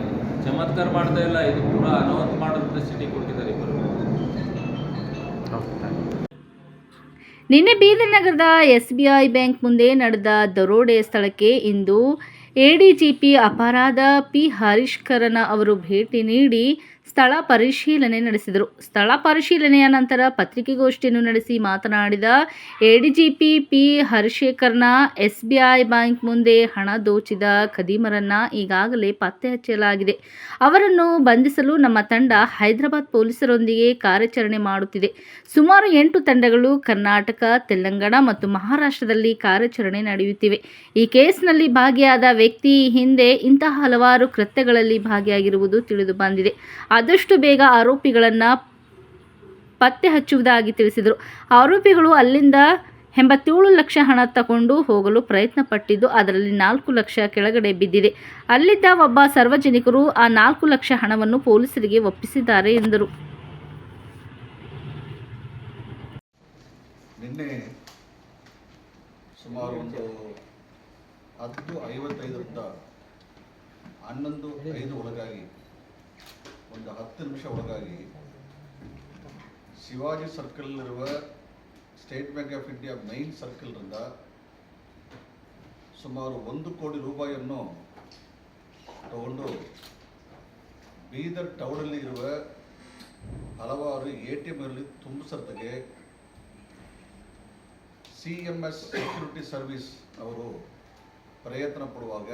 ಚಮತ್ಕಾರ ಮಾಡ್ತಾ ಇಲ್ಲ, ಇದು ಪೂರಾ ಅನಾಹುತ ಮಾಡೋಂಥ ಸ್ಥಿತಿ ಕೊಟ್ಟಿದ್ದಾರೆ ಇಬ್ಬರು. ನಿನ್ನೆ ಬೀದರ್ ನಗರದ SBI ಬ್ಯಾಂಕ್ ಮುಂದೆ ನಡೆದ ದರೋಡೆ ಸ್ಥಳಕ್ಕೆ ಇಂದು ADGP ಅಪರಾಧ P. ಹರೀಶ್ ಕರಣ ಅವರು ಭೇಟಿ ನೀಡಿ ಸ್ಥಳ ಪರಿಶೀಲನೆ ನಡೆಸಿದರು. ಸ್ಥಳ ಪರಿಶೀಲನೆಯ ನಂತರ ಪತ್ರಿಕೆಗೋಷ್ಠಿಯನ್ನು ನಡೆಸಿ ಮಾತನಾಡಿದ ಎಡಿಜಿಪಿ ಪಿ ಹರಿಶೇಖರ್ನ ಎಸ್ಬಿಐ ಬ್ಯಾಂಕ್ ಮುಂದೆ ಹಣ ದೋಚಿದ ಖದೀಮರನ್ನ ಈಗಾಗಲೇ ಪತ್ತೆ ಹಚ್ಚಲಾಗಿದೆ. ಅವರನ್ನು ಬಂಧಿಸಲು ನಮ್ಮ ತಂಡ ಹೈದರಾಬಾದ್ ಪೊಲೀಸರೊಂದಿಗೆ ಕಾರ್ಯಾಚರಣೆ ಮಾಡುತ್ತಿದೆ. ಸುಮಾರು 8 ತಂಡಗಳು ಕರ್ನಾಟಕ, ತೆಲಂಗಾಣ ಮತ್ತು ಮಹಾರಾಷ್ಟ್ರದಲ್ಲಿ ಕಾರ್ಯಾಚರಣೆ ನಡೆಯುತ್ತಿವೆ. ಈ ಕೇಸ್ನಲ್ಲಿ ಭಾಗಿಯಾದ ವ್ಯಕ್ತಿ ಹಿಂದೆ ಇಂತಹ ಹಲವಾರು ಕೃತ್ಯಗಳಲ್ಲಿ ಭಾಗಿಯಾಗಿರುವುದು ತಿಳಿದು ಬಂದಿದೆ. ಆದಷ್ಟು ಬೇಗ ಆರೋಪಿಗಳನ್ನು ಪತ್ತೆ ಹಚ್ಚುವುದಾಗಿ ತಿಳಿಸಿದರು. ಆರೋಪಿಗಳು ಅಲ್ಲಿಂದ 87 ಲಕ್ಷ ಹಣ ತಗೊಂಡು ಹೋಗಲು ಪ್ರಯತ್ನ ಪಟ್ಟಿದ್ದು, ಅದರಲ್ಲಿ 4 ಲಕ್ಷ ಕೆಳಗಡೆ ಬಿದ್ದಿದೆ. ಅಲ್ಲಿದ್ದ ಒಬ್ಬ ಸಾರ್ವಜನಿಕರು ಆ 4 ಲಕ್ಷ ಹಣವನ್ನು ಪೊಲೀಸರಿಗೆ ಒಪ್ಪಿಸಿದ್ದಾರೆ ಎಂದರು. ನಿನ್ನೆ ಸುಮಾರು ಒಂದು 10:55ರಿಂದ 11:05 ಒಳಗಾಗಿ ಒಂದು 10 ನಿಮಿಷ ಒಳಗಾಗಿ ಶಿವಾಜಿ ಸರ್ಕಲ್ನಲ್ಲಿರುವ state bank of India main ಸರ್ಕಲ್ನಿಂದ ಸುಮಾರು 1 ಕೋಟಿ ರೂಪಾಯಿಯನ್ನು ತಗೊಂಡು ಬೀದರ್ ಟೌನಲ್ಲಿ ಇರುವ ಹಲವಾರು ATMಗಳಲ್ಲಿ ತುಂಬಿಸೋದಕ್ಕೆ CMS ಸೆಕ್ಯೂರಿಟಿ ಸರ್ವಿಸ್ ಅವರು ಪ್ರಯತ್ನ ಪಡುವಾಗ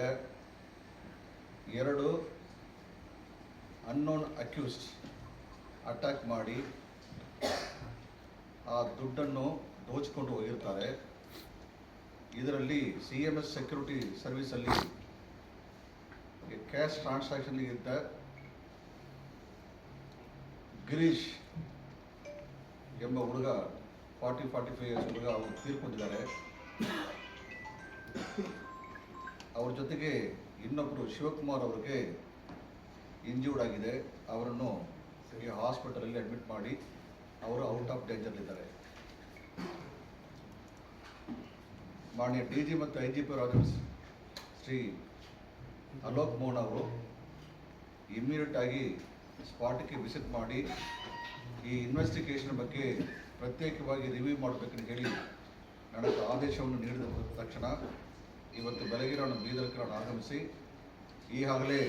2 ಅನ್ನೋನ್ ಅಕ್ಯೂಸ್ಡ್ ಅಟ್ಯಾಕ್ ಮಾಡಿ ಆ ದುಡ್ಡನ್ನು ದೋಚಿಕೊಂಡು ಹೋಗಿರ್ತಾರೆ. ಇದರಲ್ಲಿ CMS ಸೆಕ್ಯೂರಿಟಿ ಸರ್ವಿಸಲ್ಲಿ ಕ್ಯಾಶ್ ಟ್ರಾನ್ಸಾಕ್ಷನ್ಗಿಂತ ಗಿರೀಶ್ ಎಂಬ ಹುಡುಗ 45 ಇಯರ್ಸ್ ಹುಡುಗ ಅವರು ತೀರ್ಕೊಂಡಿದ್ದಾರೆ. ಅವ್ರ ಜೊತೆಗೆ ಇನ್ನೊಬ್ಬರು ಶಿವಕುಮಾರ್ ಅವರಿಗೆ ಇಂಜೂರ್ಡ್ ಆಗಿದೆ. ಅವರನ್ನು ಈ ಹಾಸ್ಪಿಟಲಲ್ಲಿ ಅಡ್ಮಿಟ್ ಮಾಡಿ ಅವರು ಔಟ್ ಆಫ್ ಡೇಂಜರ್ಲಿದ್ದಾರೆ. ಮಾನ್ಯ DG ಮತ್ತು IGP ಅವರಾದ ಶ್ರೀ ಅಲೋಕ್ ಮೋಹನ್ ಅವರು ಇಮ್ಮಿಡಿಯೇಟ್ ಆಗಿ ಸ್ಪಾಟ್ಗೆ ವಿಸಿಟ್ ಮಾಡಿ ಈ ಇನ್ವೆಸ್ಟಿಗೇಷನ್ ಬಗ್ಗೆ ಪ್ರತ್ಯೇಕವಾಗಿ ರಿವ್ಯೂ ಮಾಡಬೇಕಂತ ಹೇಳಿ ನನಗೆ ಆದೇಶವನ್ನು ನೀಡಿದ ತಕ್ಷಣ ಇವತ್ತು ಬೆಳಗ್ಗೆ ನಾನು ಬೀದರ್ಗೆ ಆಗಮಿಸಿ ಈಗಾಗಲೇ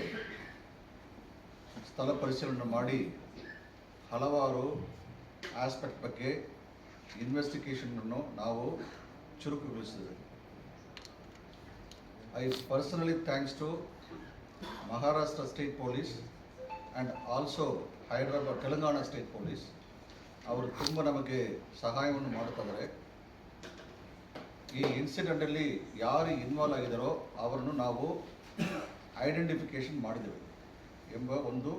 ಸ್ಥಳ ಪರಿಶೀಲನೆ ಮಾಡಿ ಹಲವಾರು ಆಸ್ಪೆಕ್ಟ್ ಬಗ್ಗೆ ಇನ್ವೆಸ್ಟಿಗೇಷನನ್ನು ನಾವು ಚುರುಕುಗೊಳಿಸಿದ್ದೇವೆ. I personally thanks to Maharashtra state police and also Hyderabad Telangana state police. ಅವರು ತುಂಬ ನಮಗೆ ಸಹಾಯವನ್ನು ಮಾಡುತ್ತಿದ್ದಾರೆ. ಈ ಇನ್ಸಿಡೆಂಟಲ್ಲಿ ಯಾರು ಇನ್ವಾಲ್ವ್ ಆಗಿದ್ದಾರೋ ಅವರನ್ನು ನಾವು ಐಡೆಂಟಿಫಿಕೇಷನ್ ಮಾಡಿದೆವು ಎಂಬ ಒಂದು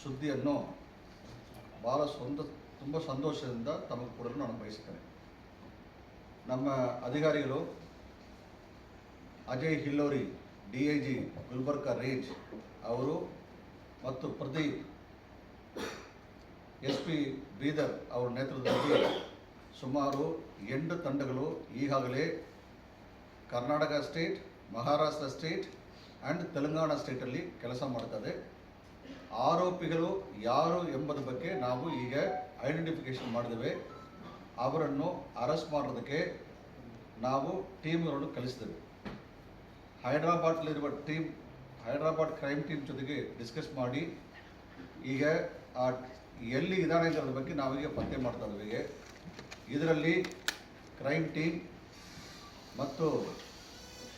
ಸುದ್ದಿಯನ್ನು ಭಾಳ ತುಂಬ ಸಂತೋಷದಿಂದ ತಮಗೆ ಕೊಡಲು ನಾನು ಬಯಸುತ್ತೇನೆ. ನಮ್ಮ ಅಧಿಕಾರಿಗಳು ಅಜಯ್ ಹಿಲ್ಲೋರಿ DIG ಗುಲ್ಬರ್ಗಾ ರೇಂಜ್ ಅವರು ಮತ್ತು ಪ್ರದೀಪ್ SP ಬೀದರ್ ಅವರ ನೇತೃತ್ವದಲ್ಲಿ ಸುಮಾರು 8 ತಂಡಗಳು ಈಗಾಗಲೇ Karnataka state, Maharashtra state and Telangana ಸ್ಟೇಟಲ್ಲಿ ಕೆಲಸ ಮಾಡ್ತದೆ. ಆರೋಪಿಗಳು ಯಾರು ಎಂಬುದರ ಬಗ್ಗೆ ನಾವು ಈಗ ಐಡೆಂಟಿಫಿಕೇಷನ್ ಮಾಡಿದ್ದೇವೆ. ಅವರನ್ನು ಅರೆಸ್ಟ್ ಮಾಡೋದಕ್ಕೆ ನಾವು ಟೀಮ್ಗಳನ್ನು ಕಳಿಸ್ತೇವೆ. ಹೈದರಾಬಾದ್ಲಿರುವ ಹೈದರಾಬಾದ್ ಕ್ರೈಮ್ ಟೀಮ್ ಜೊತೆಗೆ ಡಿಸ್ಕಸ್ ಮಾಡಿ ಈಗ ಎಲ್ಲಿ ಇದ್ದಾನೆ ಅನ್ನೋದ್ರ ಬಗ್ಗೆ ನಾವೀಗ ಪತ್ತೆ ಮಾಡ್ತಾ ಇದ್ದೇವೆ. ಇದರಲ್ಲಿ ಕ್ರೈಮ್ ಟೀಮ್ ಮತ್ತು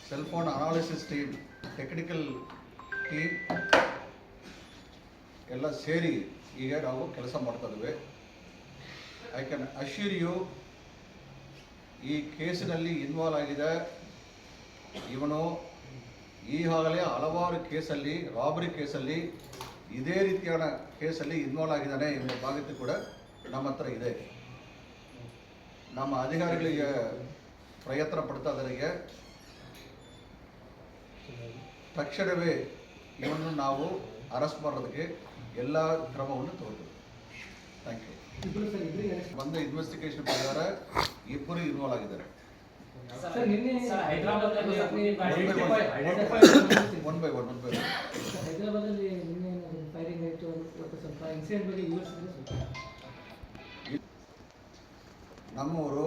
cellphone analysis team, technical team ಎಲ್ಲ ಸೇರಿ ಈಗ ನಾವು ಕೆಲಸ ಮಾಡ್ತಾ ಇದ್ದೇವೆ. ಐ ಕ್ಯಾನ್ ಅಶ್ಯೂರ್ ಯು, ಈ ಕೇಸಿನಲ್ಲಿ ಇನ್ವಾಲ್ವ್ ಆಗಿದೆ ಇವನು ಈಗಾಗಲೇ ಹಲವಾರು ಕೇಸಲ್ಲಿ, ರಾಬರಿ ಕೇಸಲ್ಲಿ, ಇದೇ ರೀತಿಯಾದ ಕೇಸಲ್ಲಿ ಇನ್ವಾಲ್ವ್ ಆಗಿದ್ದಾನೆ ಎಂಬ ಮಾಹಿತಿ ಕೂಡ ನಮ್ಮ ಹತ್ರ ಇದೆ. ನಮ್ಮ ಅಧಿಕಾರಿಗಳಿಗೆ ಪ್ರಯತ್ನ ಪಡ್ತಾ ಇದ್ದಾರೆ. ತಕ್ಷಣವೇ ಇವನು ನಾವು ಅರೆಸ್ಟ್ ಮಾಡೋದಕ್ಕೆ ಎಲ್ಲ ಕ್ರಮವನ್ನು ತಗೊಳ್ತೀವಿ. Thank you. ಬಂದ ಇನ್ವೆಸ್ಟಿಗೇಷನ್ ಪ್ರಕಾರ ಇಬ್ಬರು ಇನ್ವಾಲ್ವ್ ಆಗಿದ್ದಾರೆ. One by one. ನಮ್ಮವರು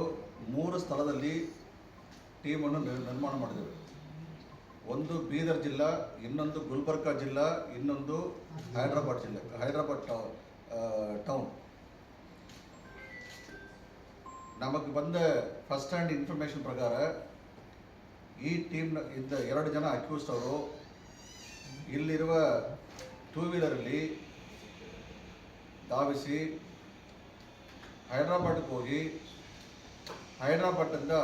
3 ಸ್ಥಳದಲ್ಲಿ ಟೀಮನ್ನು ನಿರ್ಮಾಣ ಮಾಡಿದ್ದೇವೆ. ಒಂದು ಬೀದರ್ ಜಿಲ್ಲಾ, ಇನ್ನೊಂದು ಗುಲ್ಬರ್ಗಾ ಜಿಲ್ಲಾ, ಇನ್ನೊಂದು ಹೈದರಾಬಾದ್ ಟೌನ್. ನಮಗೆ ಬಂದ ಫಸ್ಟ್ ಹ್ಯಾಂಡ್ ಇನ್ಫಾರ್ಮೇಷನ್ ಪ್ರಕಾರ ಈ ಟೀಮ್ನ ಇದ್ದ 2 ಜನ ಅಕ್ಯೂಸ್ಡ್ ಅವರು ಇಲ್ಲಿರುವ 2 ವೀಲರಲ್ಲಿ ಧಾವಿಸಿ ಹೈದರಾಬಾದ್ಗೆ ಹೋಗಿ ಹೈದರಾಬಾದಿಂದ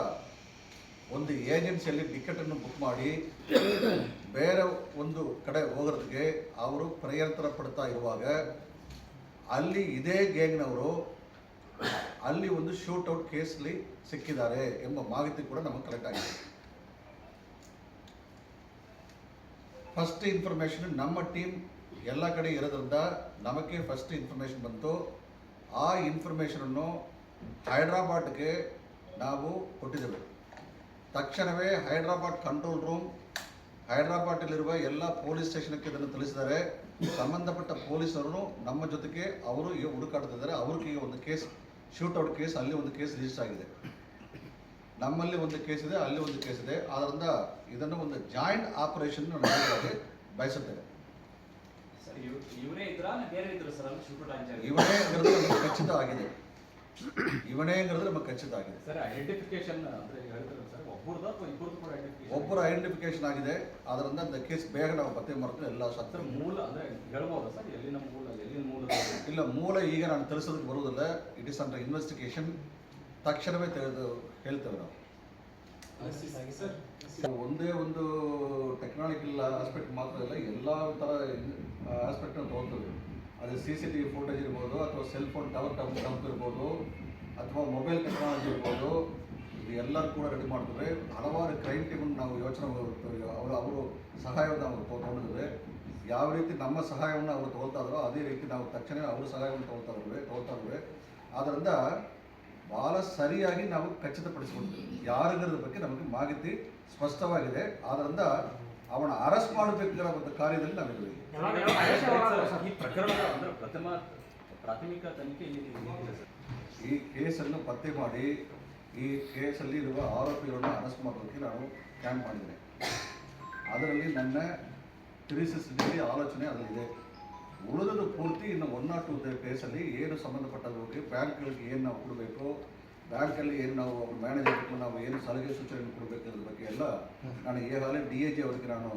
ಒಂದು ಏಜೆನ್ಸಿಯಲ್ಲಿ ಟಿಕೆಟನ್ನು ಬುಕ್ ಮಾಡಿ ಬೇರೆ ಒಂದು ಕಡೆ ಹೋಗೋದಕ್ಕೆ ಅವರು ಪ್ರಯತ್ನ ಪಡ್ತಾ ಇರುವಾಗ ಅಲ್ಲಿ ಇದೇ ಗ್ಯಾಂಗ್ನವರು ಅಲ್ಲಿ ಒಂದು ಶೂಟೌಟ್ ಕೇಸ್ಲಿ ಸಿಕ್ಕಿದ್ದಾರೆ ಎಂಬ ಮಾಹಿತಿ ಕೂಡ ನಮಗೆ ಕಲೆಕ್ಟ್ ಆಗಿದೆ. ಫಸ್ಟ್ ಇನ್ಫಾರ್ಮೇಷನ್ ನಮ್ಮ ಟೀಮ್ ಎಲ್ಲ ಕಡೆ ಇರೋದ್ರಿಂದ ನಮಗೆ ಫಸ್ಟ್ ಇನ್ಫಾರ್ಮೇಷನ್ ಬಂತು. ಆ ಇನ್ಫಾರ್ಮೇಷನನ್ನು ಹೈದರಾಬಾದ್ಗೆ ನಾವು ಕೊಟ್ಟಿದ್ದೇವೆ. ತಕ್ಷಣವೇ ಹೈದರಾಬಾದ್ ಕಂಟ್ರೋಲ್ ರೂಮ್ ಹೈದರಾಬಾದಲ್ಲಿರುವ ಎಲ್ಲ ಪೊಲೀಸ್ ಸ್ಟೇಷನ್ಗೆ ಇದನ್ನು ತಿಳಿಸಿದ್ದಾರೆ. ಸಂಬಂಧಪಟ್ಟ ಪೊಲೀಸರು ನಮ್ಮ ಜೊತೆಗೆ ಅವರು ಈಗ ಹುಡುಕಾಡ್ತಿದ್ದಾರೆ. ಅವ್ರಿಗೆ ಒಂದು ಕೇಸ್ ಶೂಟೌಟ್ ಕೇಸ್, ಅಲ್ಲಿ ಒಂದು ಕೇಸ್ ರಿಜಿಸ್ಟರ್ ಆಗಿದೆ. ನಮ್ಮಲ್ಲಿ ಒಂದು ಕೇಸ್ ಇದೆ, ಅಲ್ಲಿ ಒಂದು ಕೇಸ್ ಇದೆ. ಆದ್ದರಿಂದ ಇದನ್ನು ಒಂದು ಜಾಯಿಂಟ್ ಆಪರೇಷನ್ ನಡೆಸಲಿಕ್ಕೆ ಬಯಸುತ್ತೇವೆ. ಇವನೇ ಆಗಿರೋದು ನಮಗೆ ಖಚಿತ ಆಗಿದೆ. ಇವನೇ ಆಗಿರೋದು ನಮಗೆ ಖಚಿತ ಆಗಿದೆ. ಒಬ್ಬರ ಐಡೆಂಟಿಫಿಕೇಶನ್ ಆಗಿದೆ. ಅದರಿಂದ ಒಂದು ಕೇಸ್ ಬೇಗ ನಾವು ಪತ್ತೆ ಮಾಡ್ತೀವಿ. ಎಲ್ಲ ಸತ್ಯ ಮೂಲ ಅಂದ್ರೆ ಹೇಳ್ಬೋದು ಸರ್, ಎಲ್ಲಿನ ಮೂಲ ಇಲ್ಲ, ಮೂಲ ಈಗ ನಾನು ತಿಳಿಸೋದಕ್ಕೆ ಬರುವುದಿಲ್ಲ. It is under investigation. ತಕ್ಷಣವೇ ಹೇಳ್ತೇವೆ ನಾವು. ಒಂದೇ ಒಂದು ಟೆಕ್ನಾಲಜಿಕಲ್ ಆಸ್ಪೆಕ್ಟ್ ಮಾತ್ರ ಇಲ್ಲ, ಎಲ್ಲ ಥರ ಆಸ್ಪೆಕ್ಟನ್ನು ತೊಗೊಳ್ತೇವೆ. ಅದು CCTV ಫೋಟೇಜ್ ಇರ್ಬೋದು, ಅಥವಾ ಸೆಲ್ ಫೋನ್ ಟವರ್ ಡಂಪ್ ಇರ್ಬೋದು, ಅಥವಾ ಮೊಬೈಲ್ ಟೆಕ್ನಾಲಜಿ ಇರ್ಬೋದು. ಇದು ಎಲ್ಲರೂ ಕೂಡ ರೆಡಿ ಮಾಡ್ತೇವೆ. ಹಲವಾರು ಕ್ರೈಮ್ ಟೀಮನ್ನು ನಾವು ಯೋಚನೆ ಮಾಡ್ತೇವೆ. ಅವರು ಸಹಾಯವನ್ನು ನಾವು ತೊಗೊಂಡಿದ್ದೇವೆ. ಯಾವ ರೀತಿ ನಮ್ಮ ಸಹಾಯವನ್ನು ಅವರು ತೊಗೊಳ್ತಾ ಇದ್ದಾರೋ ಅದೇ ರೀತಿ ನಾವು ತಕ್ಷಣ ಅವ್ರ ಸಹಾಯವನ್ನು ತೊಗೊಳ್ತಾ ಇದ್ದೇವೆ. ಆದ್ದರಿಂದ ಭಾಳ ಸರಿಯಾಗಿ ನಾವು ಖಚಿತಪಡಿಸಿಕೊಳ್ತೇವೆ. ಯಾರಿಗರ ಬಗ್ಗೆ ನಮಗೆ ಮಾಹಿತಿ ಸ್ಪಷ್ಟವಾಗಿದೆ. ಆದ್ದರಿಂದ ಅವನ ಅರೆಸ್ಟ್ ಮಾಡಬೇಕಾದ ಒಂದು ಕಾರ್ಯದಲ್ಲಿ ನಾವಿದ್ದೀವಿ. ಈ ಪ್ರಕರಣದ ಅಂದ್ರೆ ಪ್ರಾಥಮಿಕ ತನಿಖೆ ಈ ಕೇಸನ್ನು ಪತ್ತೆ ಮಾಡಿ ಈ ಕೇಸಲ್ಲಿ ಇರುವ ಆರೋಪಿಗಳನ್ನು ಅರೆಸ್ಟ್ ಮಾಡೋದಕ್ಕೆ ನಾನು ಕ್ಯಾಂಪ್ ಮಾಡಿದ್ದೇನೆ. ಅದರಲ್ಲಿ ನನ್ನ 360 ಆಲೋಚನೆ ಅದರಲ್ಲಿದೆ. ಉಳಿದದ್ದು ಪೂರ್ತಿ ಇನ್ನು 1 or 2 ಕೇಸಲ್ಲಿ ಏನು ಸಂಬಂಧಪಟ್ಟದಕ್ಕೆ ಬ್ಯಾಂಕ್ಗಳಿಗೆ ಏನು ನಾವು ಕೊಡಬೇಕು, ಬ್ಯಾಂಕಲ್ಲಿ ಏನು ನಾವು ಮ್ಯಾನೇಜರ್ಗೆ ನಾವು ಏನು ಸಲಹೆ ಸೂಚನೆ ಕೊಡಬೇಕು, ಅದ್ರ ಬಗ್ಗೆ ಎಲ್ಲ ನಾನು ಈಗಾಗಲೇ DIG ಅವರಿಗೆ ನಾನು